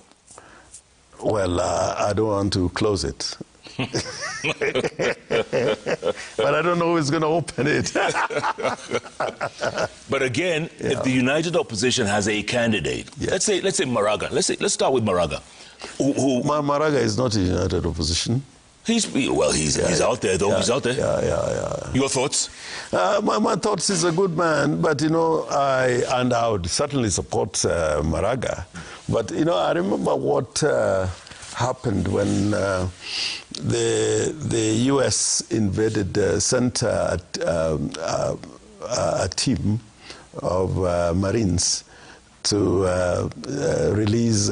Well, I don't want to close it. But I don't know who's going to open it. But again, if the United Opposition has a candidate, let's say Maraga. Let's start with Maraga. Maraga is not a United Opposition. He's out there, though. He's out there. Yeah. Your thoughts? My thoughts, is a good man, but, you know, I would certainly support Maraga. But, you know, I remember what happened when the U.S. sent a team of Marines to release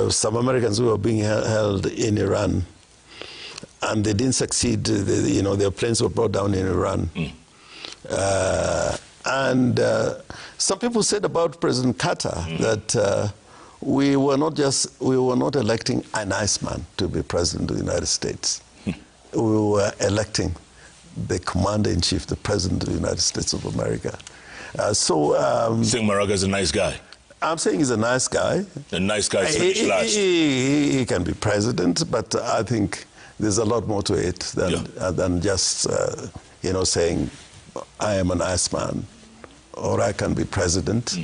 some Americans who were being held in Iran. And they didn't succeed. Their planes were brought down in Iran. And some people said about President Carter that we were not electing a nice man to be president of the United States. We were electing the commander-in-chief, the president of the United States of America. Saying Maraga is a nice guy? I'm saying he's a nice guy. A nice guy finished last. He can be president, but I think there's a lot more to it than just, saying, I am a nice man, or I can be president.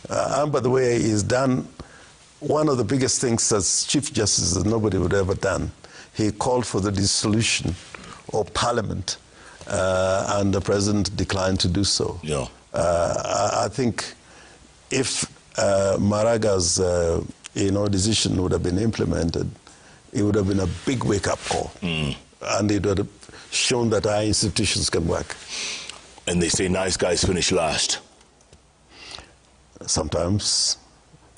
And by the way, he's done one of the biggest things as Chief Justice that nobody would ever done. He called for the dissolution of Parliament, and the President declined to do so. Yeah. I think if Maraga's decision would have been implemented, it would have been a big wake-up call. And it would have shown that our institutions can work. And they say nice guys finish last. Sometimes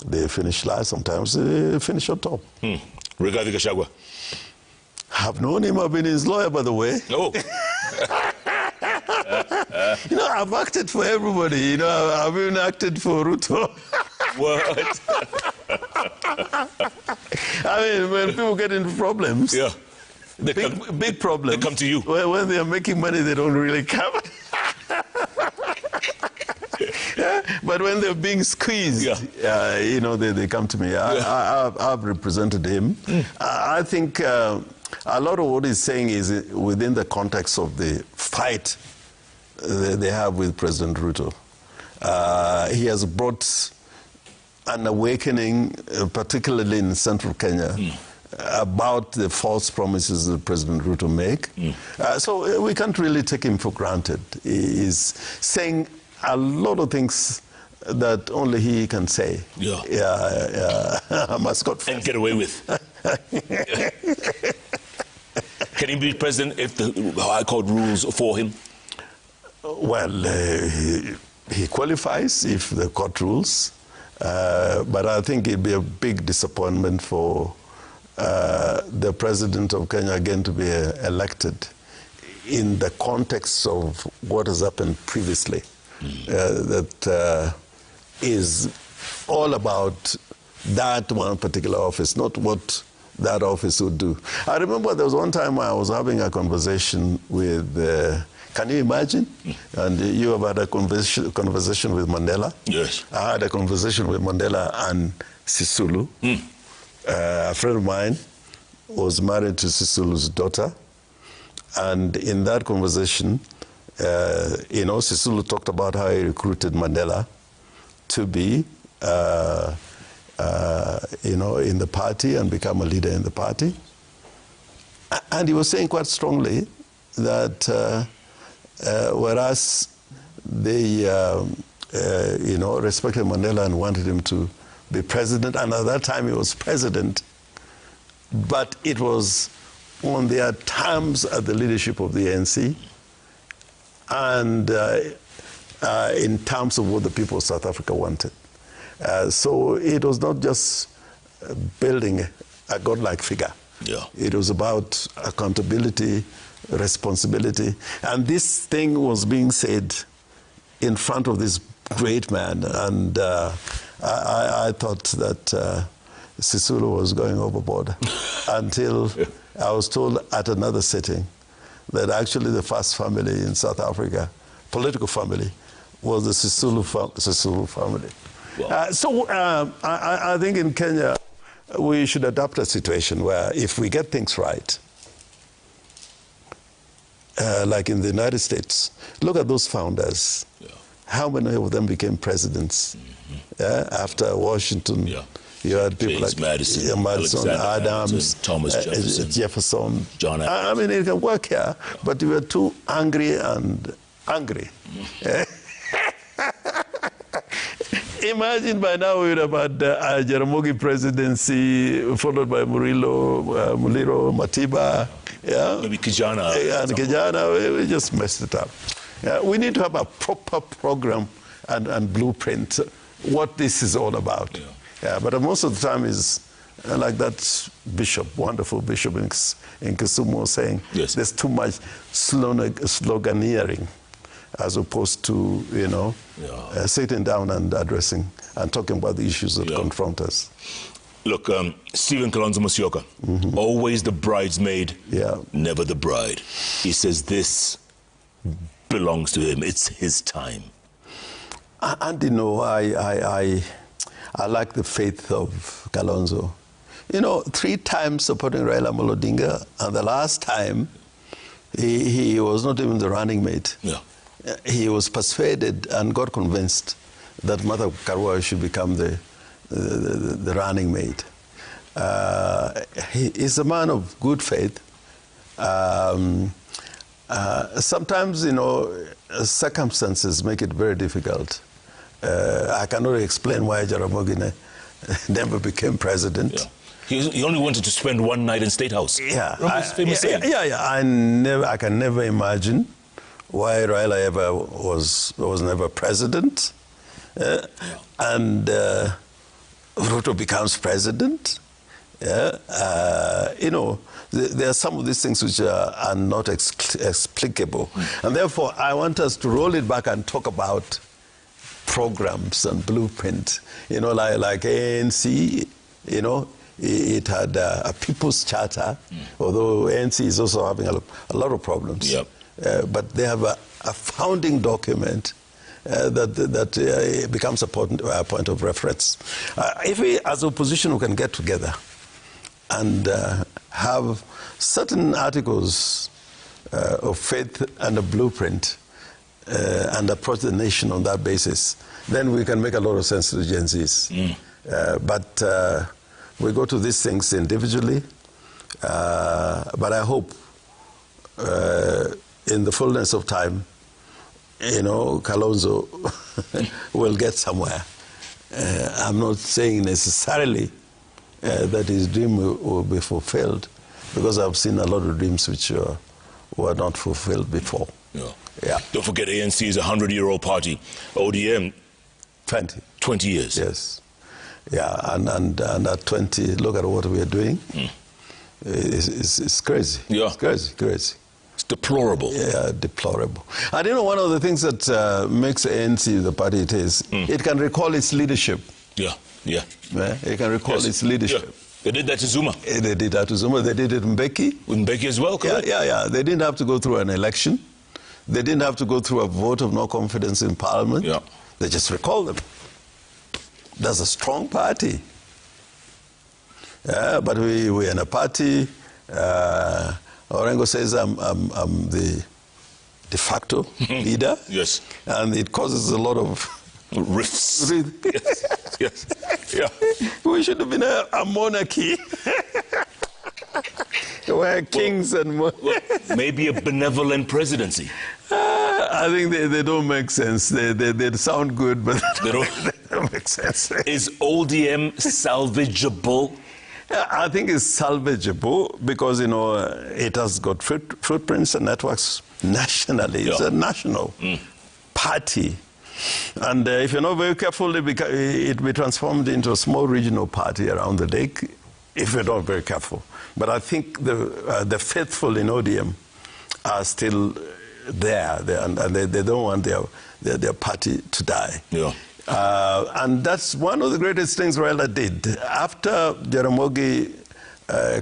they finish last, sometimes they finish on top. Rigathi Gachagua? I've known him, I've been his lawyer, by the way. Oh. I've acted for everybody. I've even acted for Ruto. What? I mean, when people get into problems, Yeah. Big problems. They come to you. When they are making money, they don't really come. But when they're being squeezed, you know, they come to me. I've represented him. I think a lot of what he's saying is within the context of the fight they have with President Ruto. He has brought an awakening, particularly in central Kenya, about the false promises that President Ruto make. So we can't really take him for granted. He is saying a lot of things that only he can say. Mascot and get away with. Can he be president if the High Court rules for him? Well, he qualifies if the court rules, but I think it'd be a big disappointment for the president of Kenya again to be elected in the context of what has happened previously. That is all about that one particular office, not what that office would do. I remember there was one time I was having a conversation with, can you imagine? And you have had a conversation with Mandela. Yes. I had a conversation with Mandela and Sisulu. A friend of mine was married to Sisulu's daughter. And in that conversation, you know, Sisulu talked about how he recruited Mandela to be, you know, in the party and become a leader in the party. And he was saying quite strongly that whereas they, you know, respected Mandela and wanted him to be president, and at that time he was president, but it was on their terms at the leadership of the ANC, and in terms of what the people of South Africa wanted. So it was not just building a godlike figure. It was about accountability, responsibility. And this thing was being said in front of this great man. And I thought that Sisulu was going overboard until I was told at another sitting that actually the first family in South Africa, political family, was the Sisulu family. Wow. So I think in Kenya, we should adopt a situation where if we get things right, like in the United States, look at those founders. How many of them became presidents? After Washington, you had people James like Madison, Adams, Thomas Jefferson. John Adams. I mean, it can work here, but we were too angry and angry. Imagine by now we would have had a Jaramogi presidency, followed by Muliro, Matiba. Maybe Kijana. And Kijana, we just messed it up. We need to have a proper program and blueprint, what this is all about. But most of the time is like that bishop, wonderful bishop in Kisumu saying, there's too much sloganeering, as opposed to, you know, sitting down and addressing and talking about the issues that confront us. Look, Stephen Kalonzo Musyoka, always the bridesmaid, never the bride. He says this belongs to him. It's his time. And you know, I like the faith of Kalonzo. You know, 3 times supporting Raila Odinga, and the last time he was not even the running mate. He was persuaded and got convinced that Martha Karua should become the running mate. He is a man of good faith. Sometimes, you know, circumstances make it very difficult. I cannot explain why Jaramogi never became president. He only wanted to spend one night in State House. I can never imagine why Raila ever was never president, and Ruto becomes president. You know, there are some of these things which are not explicable, and therefore I want us to roll it back and talk about programs and blueprint. You know, like ANC you know, it had a people's charter, although ANC is also having a lot of problems. Yep. But they have a founding document that becomes a point of reference. If we, as opposition, we can get together and have certain articles of faith and a blueprint and approach the nation on that basis, then we can make a lot of sense to the Gen Zs. But we go to these things individually, but I hope in the fullness of time, you know, Kalonzo will get somewhere. I'm not saying necessarily that his dream will be fulfilled, because I've seen a lot of dreams which were not fulfilled before. Yeah. Don't forget, ANC is a 100-year-old party. ODM, 20 years. Yes. Yeah, and at 20, look at what we are doing. It's crazy. Yeah. It's crazy. It's deplorable. Yeah, deplorable. And you know, one of the things that makes ANC the party it is, it can recall its leadership. Yeah. It can recall its leadership. Yeah. They did that to Zuma. They did that to Zuma. They did it in Mbeki. With Mbeki as well, correct? Yeah. They didn't have to go through an election. They didn't have to go through a vote of no confidence in Parliament. Yeah. They just recalled them. That's a strong party. But we're in a party. Orengo says I'm the de facto leader. Yes. And it causes a lot of rifts. Yes. Yeah. We should have been a monarchy. Where kings and maybe a benevolent presidency. I think they don't make sense. They sound good, but they don't make sense. Is ODM salvageable? I think it's salvageable because, you know, it has got footprints and networks nationally. It's a national party. And if you're not very careful, it will be transformed into a small regional party around the lake, if you're not very careful. But I think the faithful in ODM are still there, and they don't want their party to die. Yeah. And that's one of the greatest things Raila did. After Jaramogi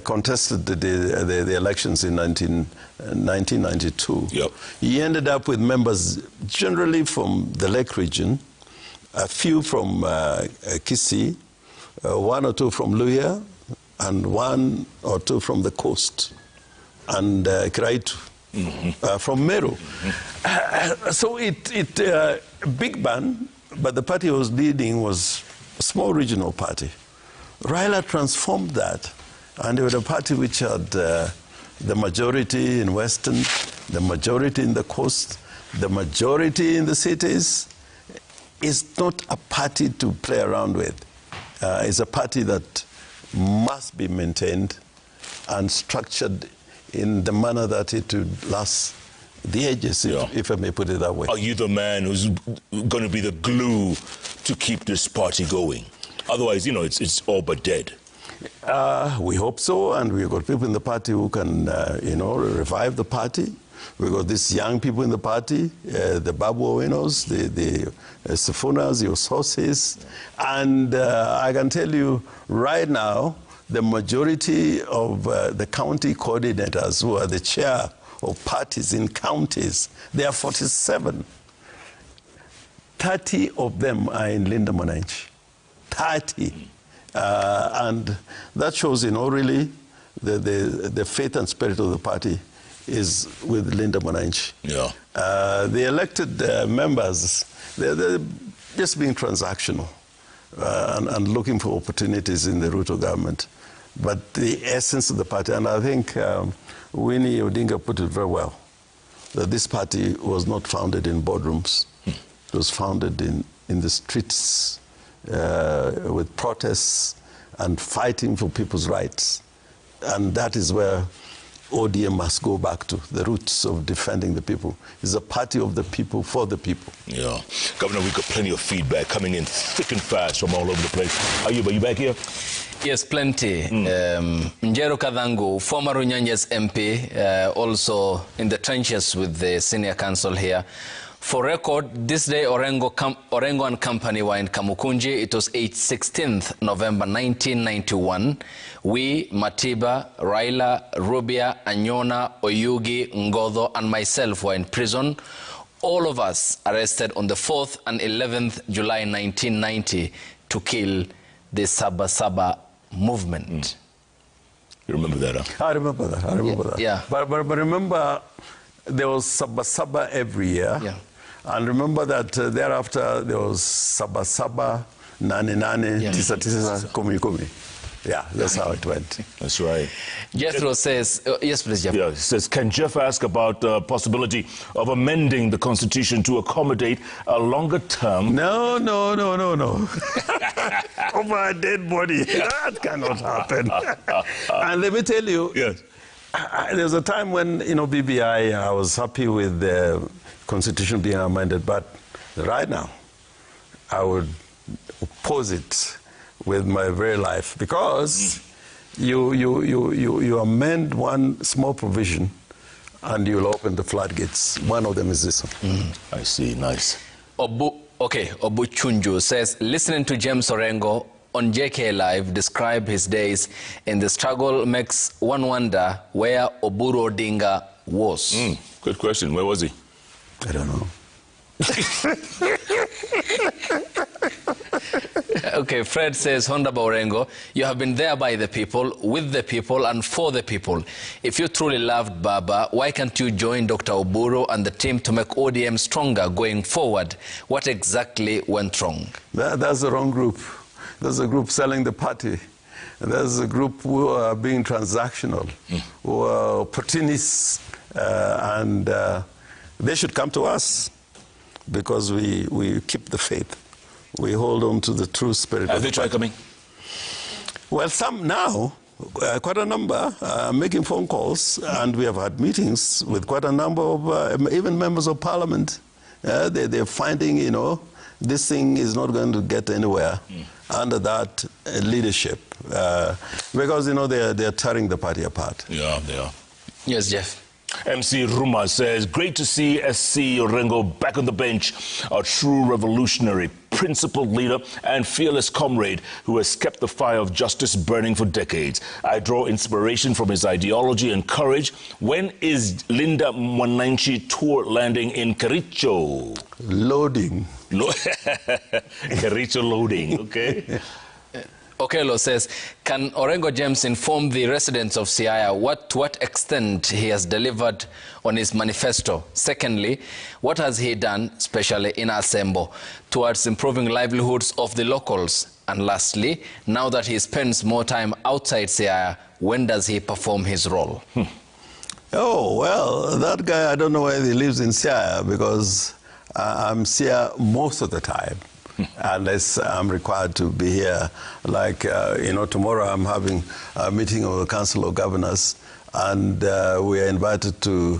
contested the elections in 1992, yep, he ended up with members generally from the Lake region, a few from Kisii, one or two from Luhya, and one or two from the coast, and Kiraitu. From Meru. So big ban, but the party was leading was a small regional party. Raila transformed that, and it was a party which had the majority in Western, the majority in the coast, the majority in the cities. It's not a party to play around with. It's a party that must be maintained and structured in the manner that it would last the ages, if I may put it that way. Are you the man who's going to be the glue to keep this party going? Otherwise, you know, it's all but dead. We hope so, and we've got people in the party who can, you know, revive the party. We've got these young people in the party, the Babu Owinos, the Sifunas, the Ososis, and I can tell you right now, the majority of the county coordinators who are the chair of parties in counties, there are 47. 30 of them are in Linda Mwananchi. 30. And that shows, you know, really the faith and spirit of the party is with Linda Mwananchi. Yeah. The elected members, they're just being transactional and looking for opportunities in the Ruto government. But the essence of the party, and I think Winnie Odinga put it very well, that this party was not founded in boardrooms. It was founded in the streets with protests and fighting for people's rights. And that is where ODM must go back to, the roots of defending the people. It's a party of the people, for the people. Yeah. Governor, we've got plenty of feedback coming in thick and fast from all over the place. Are you back here? Yes, plenty. Njero Kadhangu, former Runyanya's MP, also in the trenches with the senior council here. For record, this day Orengo and company were in Kamukunji. It was 16th November 1991. We, Matiba, Raila, Rubia, Anyona, Oyugi, Ngodho, and myself were in prison. All of us arrested on the 4th and 11th July 1990 to kill the Saba Saba movement. You remember that, huh? I remember that. Yeah. But remember, there was Saba Saba every year. Yeah. And remember that thereafter there was Saba Saba, Nani Nani, Tisa Tisa, Kumi Kumi. Yeah, that's how it went. That's right. Jethro says, yes, please, Jeff. Yeah, he says, can Jeff ask about the possibility of amending the Constitution to accommodate a longer term? No. Over a dead body. That cannot happen. And let me tell you, Yes. there was a time when, BBI, I was happy with the Constitution being amended, but right now, I would oppose it with my very life, because you amend one small provision and you'll open the floodgates. One of them is this one. I see, nice. Obu Chunju says, listening to James Orengo on JKLive describe his days in the struggle makes one wonder where Oburu Odinga was. Good question. Where was he? I don't know. Okay, Fred says, Honorable Orengo, you have been there by the people, with the people, and for the people. If you truly loved Baba, why can't you join Dr. Oburu and the team to make ODM stronger going forward? What exactly went wrong? That's the wrong group. There's a group selling the party. There's a group who are being transactional, who are opportunists, and they should come to us, because we keep the faith. We hold on to the true spirit. Have they tried coming? Well, some now, quite a number, making phone calls, and we have had meetings with quite a number of even members of parliament. They're finding, this thing is not going to get anywhere under that leadership, because, they're tearing the party apart. Yeah, they are. Yes, Jeff. MC Ruma says, great to see SC Orengo back on the bench, a true revolutionary, principled leader and fearless comrade who has kept the fire of justice burning for decades. I draw inspiration from his ideology and courage. When is Linda Mwananchi tour landing in Kericho? Loading. Kericho loading, okay. Okelo says, can Orengo James inform the residents of Siaya to what extent he has delivered on his manifesto? Secondly, what has he done, especially in Asembo, towards improving livelihoods of the locals? And lastly, now that he spends more time outside Siaya, when does he perform his role? Oh, well, that guy, I don't know where he lives in Siaya, because I'm Siaya most of the time. Unless I'm required to be here. Like, tomorrow I'm having a meeting of the Council of Governors, and we are invited to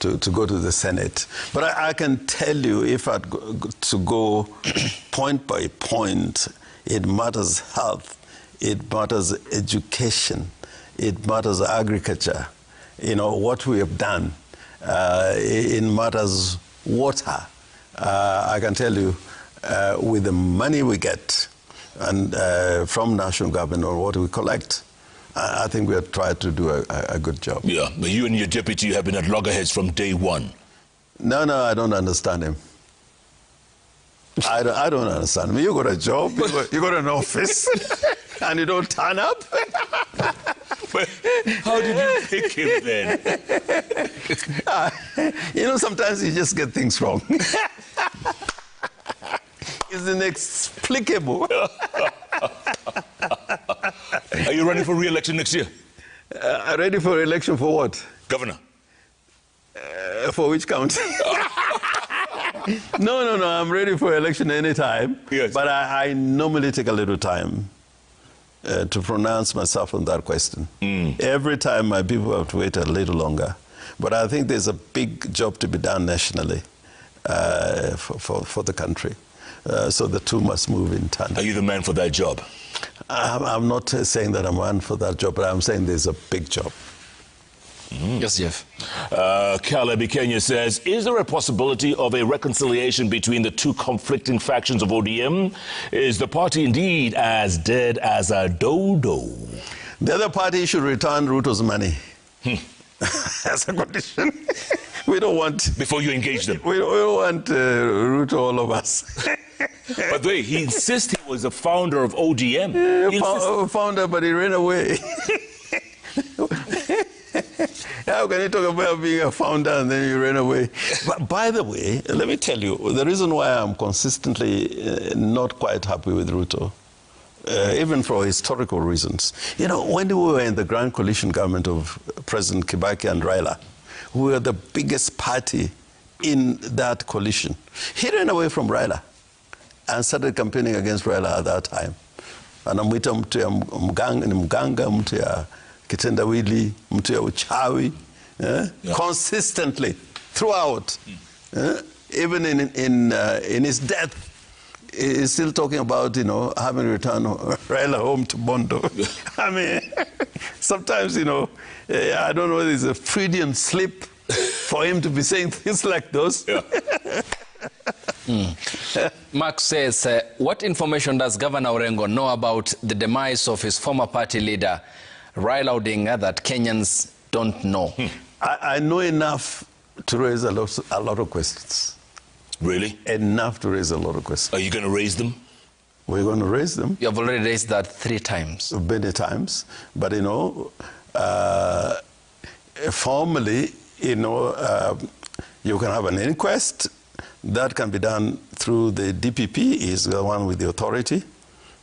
go to the Senate. But I can tell you, if I to go point by point, it matters health, it matters education, it matters agriculture, what we have done. It matters water. I can tell you, with the money we get and from national government or what we collect, I think we have tried to do a good job. Yeah, but you and your deputy have been at loggerheads from day one. No, I don't understand him. I don't understand him. You got a job, you got an office, and you don't turn up? Well, how did you pick him then? Sometimes you just get things wrong. It's inexplicable. Are you running for re-election next year? Ready for election for what? Governor. For which county? No, I'm ready for election anytime. Yes. But I normally take a little time to pronounce myself on that question. Every time my people have to wait a little longer. But I think there's a big job to be done nationally for the country. So the two must move in tandem. Are you the man for that job? I'm not saying that I'm one for that job, but I'm saying there's a big job. Yes, Jeff. Caleb Kenya says, is there a possibility of a reconciliation between the two conflicting factions of ODM? Is the party indeed as dead as a dodo? The other party should return Ruto's money. As a condition. We don't want... Before you engage them? We don't want Ruto all of us. But wait, he insists he was a founder of ODM. Founder, but he ran away. How can you talk about being a founder and then you ran away? But by the way, let me tell you, the reason why I'm consistently not quite happy with Ruto, even for historical reasons. You know, when we were in the Grand Coalition government of President Kibaki and Raila, we were the biggest party in that coalition. He ran away from Raila and started campaigning against Raila at that time. Anamwita mtu ya mganga, mtu ya kitendawili, mtu ya uchawi, consistently, throughout. Even in his death, he's still talking about, you know, having returned Raila home to Bondo. I mean, sometimes, you know, I don't know whether it's a Freudian slip for him to be saying things like those. Yeah. Mark says, what information does Governor Orengo know about the demise of his former party leader, Raila Odinga, that Kenyans don't know? I know enough to raise a lot of questions. Really? Enough to raise a lot of questions. Are you going to raise them? We're going to raise them. You have already raised that 3 times. Many times. But, you know, formally, you know, you can have an inquest. That can be done through the DPP, is the one with the authority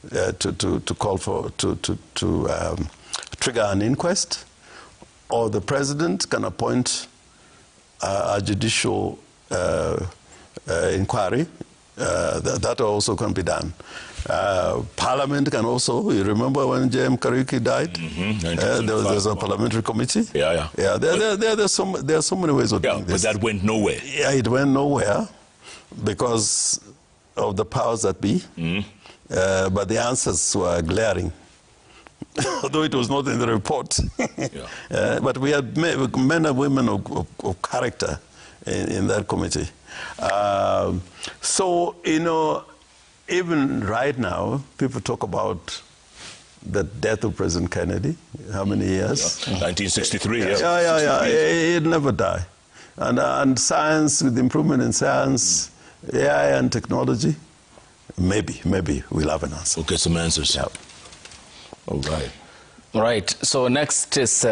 to call for, to trigger an inquest. Or the president can appoint a judicial inquiry. That also can be done. Parliament can also, you remember when J.M. Kariuki died? There was a parliamentary committee. Yeah. There are so many ways of doing this. But that went nowhere. Yeah, it went nowhere because of the powers that be. But the answers were glaring. Although it was not in the report. But we had men and women of character in that committee. So, you know, even right now, people talk about the death of President Kennedy. How many years? 1963, yeah. It never died. And science, with improvement in science, AI and technology, maybe we'll have an answer. We'll get some answers. Yeah. All right. Right. So next is...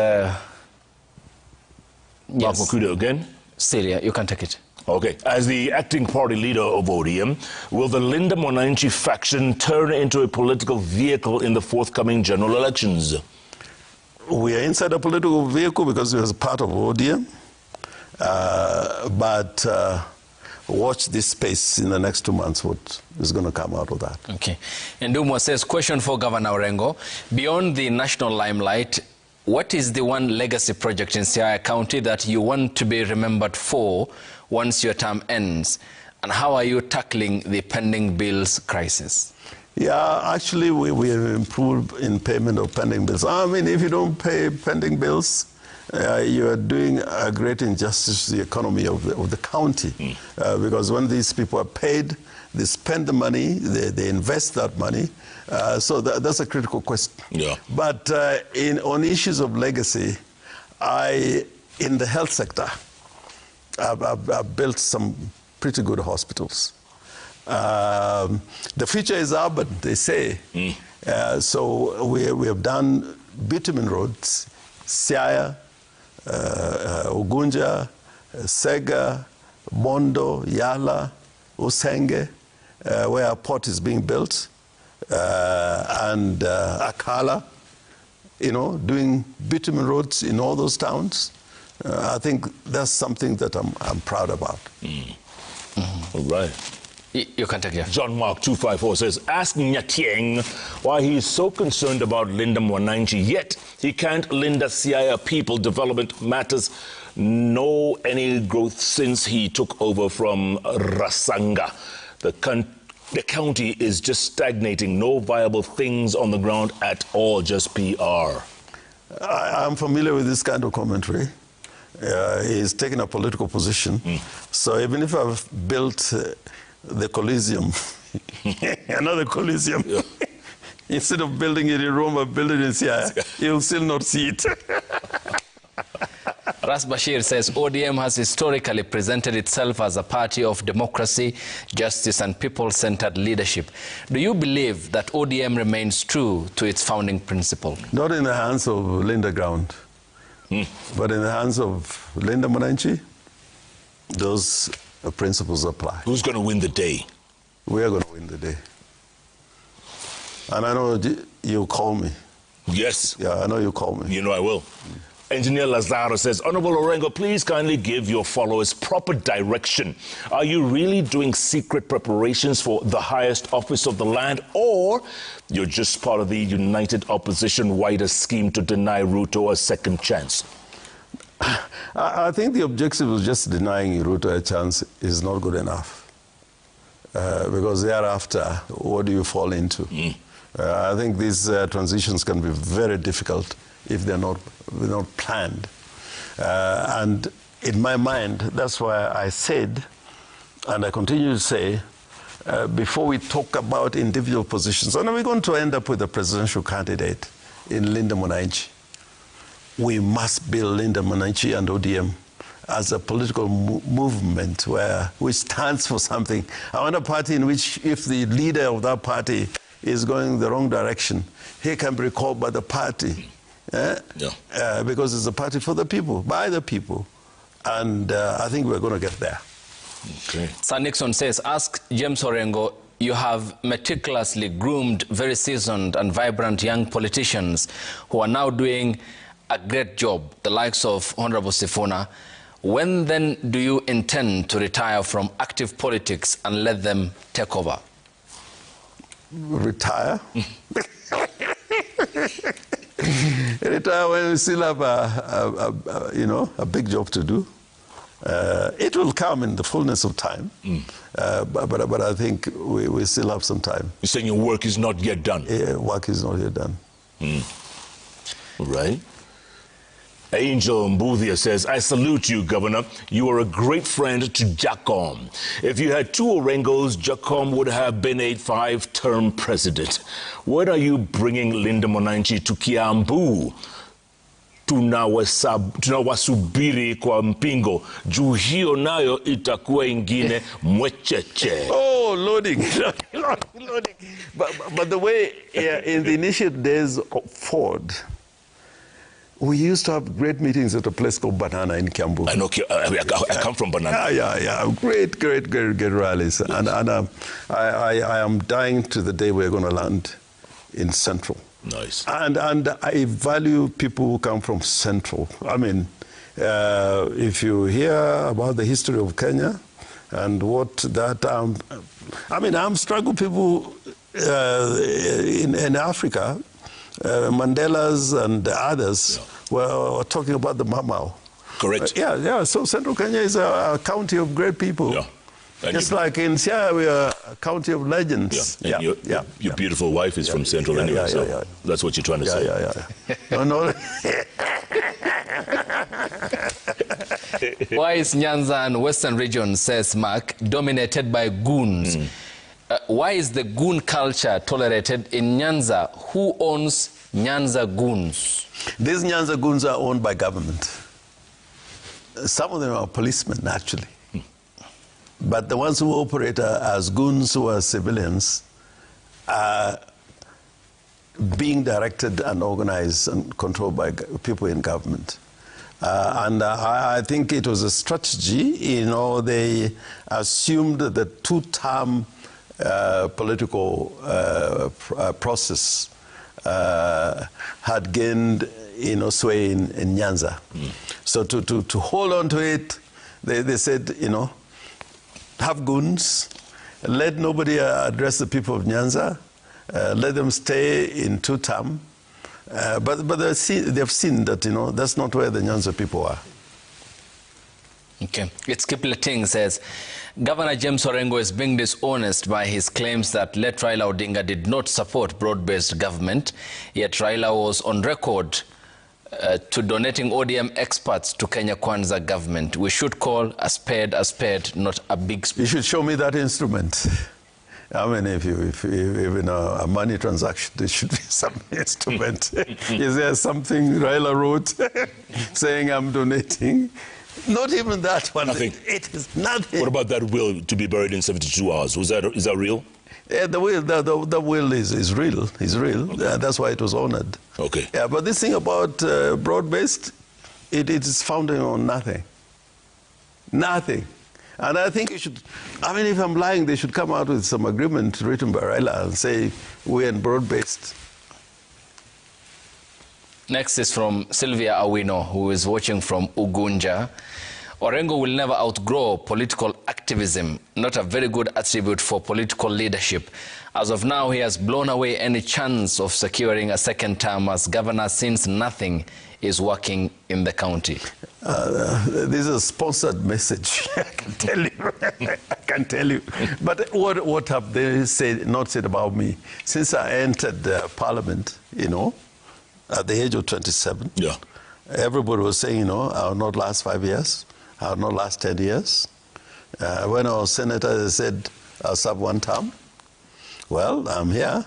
Babu again? Syria, you can take it. Okay. As the acting party leader of ODM, will the Linda Mwananchi faction turn into a political vehicle in the forthcoming general elections? We are inside a political vehicle because we are part of ODM. But watch this space in the next 2 months, what is going to come out of that. Okay. And Ndumwa says, question for Governor Orengo. Beyond the national limelight, what is the one legacy project in Siaya County that you want to be remembered for once your term ends? And how are you tackling the pending bills crisis? Yeah, actually, we have improved in payment of pending bills. I mean, if you don't pay pending bills, you are doing a great injustice to the economy of the county. Because when these people are paid, they spend the money, they invest that money. So that's a critical question. Yeah. But on issues of legacy, in the health sector, I've built some pretty good hospitals. The future is urban, they say. So we have done bitumen roads, Siaya, Ugunja, Sega, Bondo, Yala, Usenge, where a port is being built, and Akala, you know, doing bitumen roads in all those towns. I think that's something that I'm proud about. All right. You can take it. John Mark 254 says, ask Nyatieng why he is so concerned about Linda Mwananchi, yet he can't Linda Siaya people development matters know any growth since he took over from Rasanga. The county is just stagnating, no viable things on the ground at all, just PR. I'm familiar with this kind of commentary. He's taking a political position. So even if I've built the Coliseum, another Coliseum, instead of building it in Rome, I build it in Siaya, you'll still not see it. Ras Bashir says ODM has historically presented itself as a party of democracy, justice and people-centered leadership. Do you believe that ODM remains true to its founding principle? Not in the hands of Linda Ground, but in the hands of Linda Manani, those principles apply. Who's going to win the day? We are going to win the day. And I know you call me. Yes. Yeah, I know you call me. You know I will. Engineer Lazaro says, Honorable Orengo, please kindly give your followers proper direction. Are you really doing secret preparations for the highest office of the land, or you're just part of the united opposition wider scheme to deny Ruto a second chance? I think the objective of just denying Ruto a chance is not good enough. Because thereafter, what do you fall into? I think these transitions can be very difficult if they're not planned. And in my mind, that's why I said, and I continue to say, before we talk about individual positions, and we're going to end up with a presidential candidate in Linda Manani, we must build Linda Manani and ODM as a political movement which stands for something. I want a party in which if the leader of that party is going the wrong direction, he can be recalled by the party. Because it's a party for the people, by the people. And I think we're going to get there. Okay. Sir Nixon says, ask James Orengo, you have meticulously groomed very seasoned and vibrant young politicians who are now doing a great job, the likes of Honorable Sifuna. When then do you intend to retire from active politics and let them take over? Retire? Retire when we still have a big job to do. It will come in the fullness of time, but I think we still have some time. You're saying your work is not yet done? Yeah, work is not yet done. Right. Angel Mbuthia says, I salute you, Governor. You are a great friend to Jacom. If you had two Orengos, Jacom would have been a 5-term president. When are you bringing Linda Manani to Kiambu? Tunawasubiri kwa mpingo. Juu hiyo nayo itakuwa ingine mwecheche. Oh, loading. Loading. But the way, in the initial days of Ford, we used to have great meetings at a place called Banana in Kiambu. I know, I come from Banana. Yeah. Great rallies. And I am dying to the day we're going to land in Central. Nice. And I value people who come from Central. I mean, if you hear about the history of Kenya and what that, I'm struggle people in Africa, Mandela's and others were talking about the Mamau. Correct. So Central Kenya is a county of great people. Yeah. Just like in Siaya, we are a county of legends. Yeah. And your beautiful wife is from Central anyway, so that's what you're trying to say. No. Why is Nyanza and Western region, says Mark, dominated by goons? Why is the goon culture tolerated in Nyanza? Who owns Nyanza goons? These Nyanza goons are owned by government. Some of them are policemen, actually. But the ones who operate as goons who are civilians are being directed and organized and controlled by people in government. And I think it was a strategy. They assumed that the two-term political process had gained sway in Nyanza. So to hold on to it, they said, have goons, let nobody address the people of Nyanza, let them stay in two-term. But they've seen that, that's not where the Nyanza people are. Okay. It's Kipleting says, Governor James Orengo is being dishonest by his claims that late Raila Odinga did not support broad-based government, yet Raila was on record to donating ODM experts to Kenya Kwanza government. We should call a spade, not a big spade. You should show me that instrument. I mean, if in a money transaction, there should be some instrument. Is there something Raila wrote saying I'm donating? Not even that one. Nothing. It is nothing. What about that will to be buried in 72 hours? Is that real? Yeah, the will is real. It's real. Okay. That's why it was honored. Okay. Yeah, but this thing about broad-based, it is founded on nothing. Nothing. And I think you should, I mean, if I'm lying, they should come out with some agreement written by Raila and say, we're in broad-based. Next is from Sylvia Owino, who is watching from Ugunja. Orengo will never outgrow political activism, not a very good attribute for political leadership. As of now, he has blown away any chance of securing a second term as governor since nothing is working in the county. This is a sponsored message, I can tell you. I can tell you. But what have they not said about me? Since I entered Parliament, you know, at the age of 27, yeah, everybody was saying, you know, I'll not last 5 years. I'll not last 10 years. When I was senator, they said, I'll serve 1 term. Well, I'm here.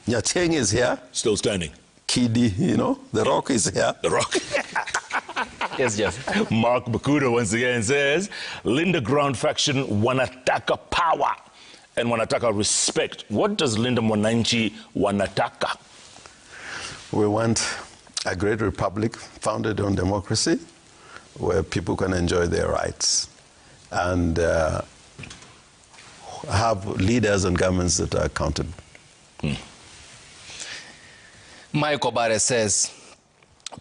Nyacheng is here. still standing. Kidi, you know, the Rock is here. The Rock. Yes, Jeff. Mark Bakuda once again says, Linda Ground faction wanataka power and wanataka respect. What does Linda Mwananchi wanataka? We want a great republic founded on democracy, where people can enjoy their rights and have leaders and governments that are accountable. Michael Bare says,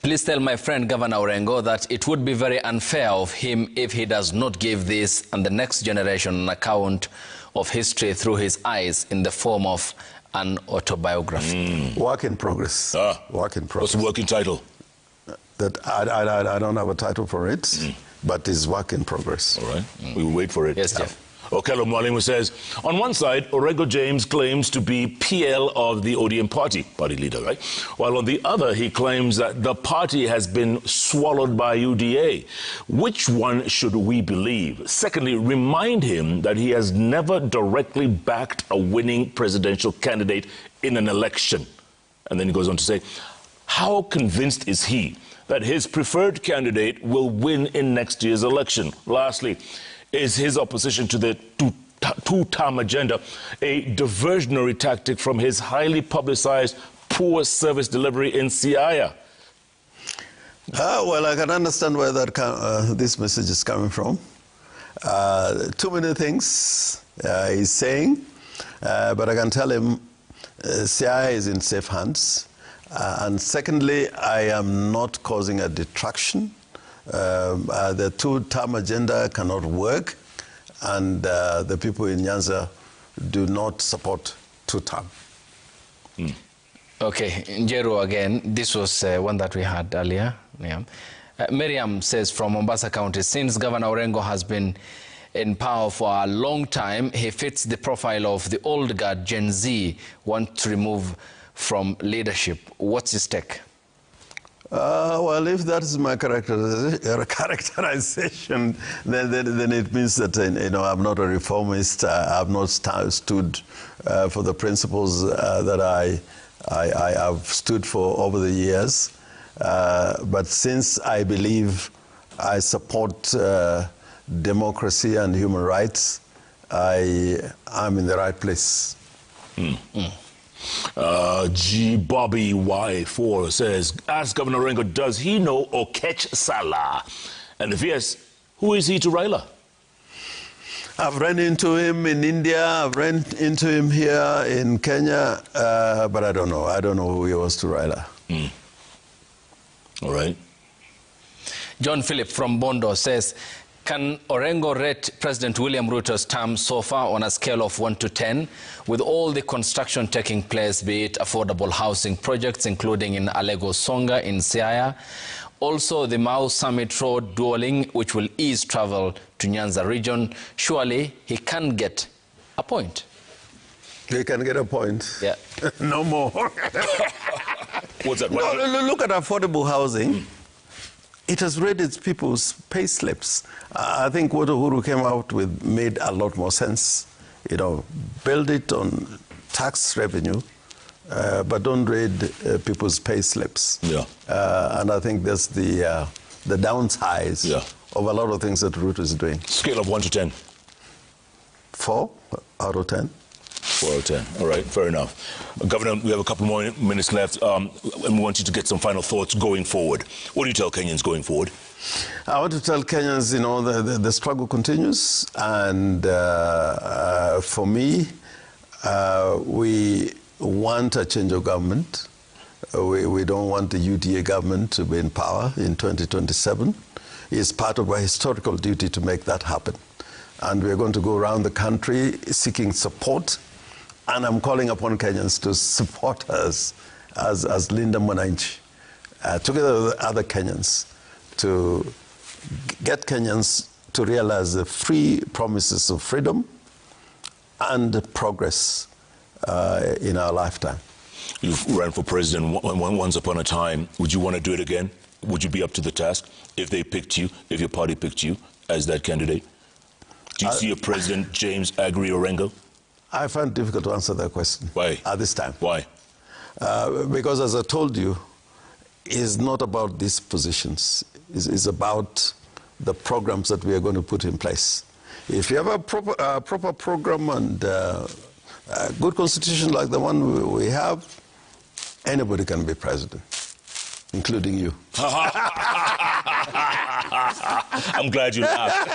please tell my friend Governor Orengo that it would be very unfair of him if he does not give this and the next generation an account of history through his eyes in the form of an autobiography. Work in progress. Work in progress. What's the working title? That I don't have a title for it, but it's work in progress. All right. We will wait for it. Yes, Jeff. Okello Mwalimu says, on one side, Orengo James claims to be PL of the ODM party leader, right? While on the other, he claims that the party has been swallowed by UDA. Which one should we believe? Secondly, remind him that he has never directly backed a winning presidential candidate in an election. And then he goes on to say, how convinced is he that his preferred candidate will win in next year's election? Lastly, is his opposition to the two-term agenda a diversionary tactic from his highly publicized poor service delivery in Siaya? Well, I can understand where this message is coming from. Too many things he's saying, but I can tell him Siaya is in safe hands. And secondly, I am not causing a detraction. The two-term agenda cannot work, and the people in Nyanza do not support two-term. Okay, Njeru again, this was one that we had earlier. Yeah. Miriam says from Mombasa County, since Governor Orengo has been in power for a long time, he fits the profile of the old guard Gen Z want to remove from leadership. What's his take? Well, if that is my characterization, then it means that you know, I'm not a reformist. I've not stood for the principles that I have stood for over the years. But since I believe I support democracy and human rights, I'm in the right place. G. Bobby Y4 says, ask Governor Orengo, does he know Okech Salah? And if yes, who is he to Raila? I've run into him in India, I've run into him here in Kenya, but I don't know. I don't know who he was to Raila. All right. John Philip from Bondo says, can Orengo rate President William Ruto's term so far on a scale of 1 to 10, with all the construction taking place, be it affordable housing projects, including in Alego Songa in Siaya, also the Mau Summit Road dueling, which will ease travel to Nyanza region? Surely he can get a point. He can get a point. Yeah. No more. What's that? No, look at affordable housing. It has raised people's pay slips. I think what Uhuru came out with made a lot more sense. You know, build it on tax revenue, but don't raid people's pay slips. Yeah. And I think that's the downsides of a lot of things that Ruto is doing. Scale of 1 to 10. 4 out of 10. 4 out of 10. All right, fair enough. Governor, we have a couple more minutes left, and we want you to get some final thoughts going forward. What do you tell Kenyans going forward? I want to tell Kenyans, you know, the struggle continues, and for me, we want a change of government. We don't want the UDA government to be in power in 2027. It's part of our historical duty to make that happen. And we're going to go around the country seeking support. And I'm calling upon Kenyans to support us as Linda Mwananchi, together with other Kenyans, to get Kenyans to realize the free promises of freedom and progress in our lifetime. You've ran for president once upon a time. Would you want to do it again? Would you be up to the task if they picked you, if your party picked you as that candidate? Do you see a President James Orengo? I find it difficult to answer that question. Why? At this time. Why? Because as I told you, it's not about these positions. It's about the programs that we are going to put in place. If you have a proper program and a good constitution like the one we have, anybody can be president, including you. I'm glad you laughed.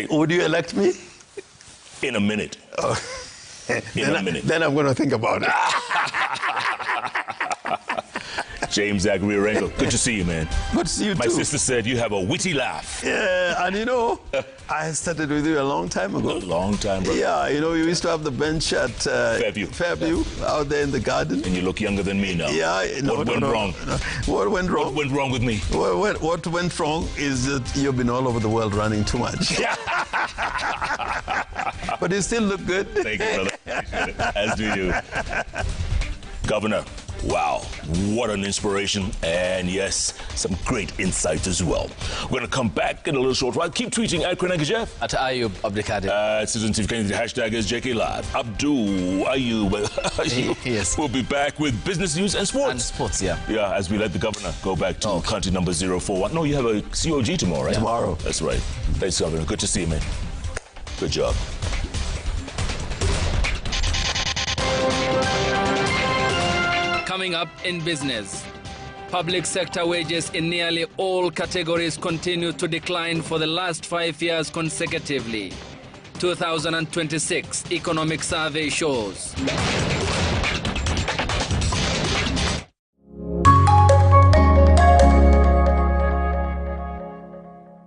Would you elect me? In a minute. Oh. In a minute. Then I'm going to think about it. James Orengo, good to see you, man. Good to see you, too. My sister said you have a witty laugh. Yeah, and you know, I started with you a long time ago. A long time, bro. Yeah, you know, you used to have the bench at Fairview, out there in the garden. And you look younger than me now. Yeah. What went wrong? What went wrong? What went wrong with me? What went wrong is that you've been all over the world running too much. But you still look good. Thank you, brother. As do you. Governor, wow, what an inspiration. And yes, some great insights as well. We're going to come back in a little short while. Keep tweeting at Koinange Jeff. At Ayub Abdikadir. Citizen TV Kennedy, the hashtag is JKLive. Ayub. Yes. We'll be back with business news and sports. And sports, yeah. Yeah, as we let the governor go back to country number 041. No, you have a COG tomorrow, right? Tomorrow. That's right. Thanks, Governor. Good to see you, man. Good job. Coming up in business, public sector wages in nearly all categories continue to decline for the last 5 years consecutively. 2026 economic survey shows.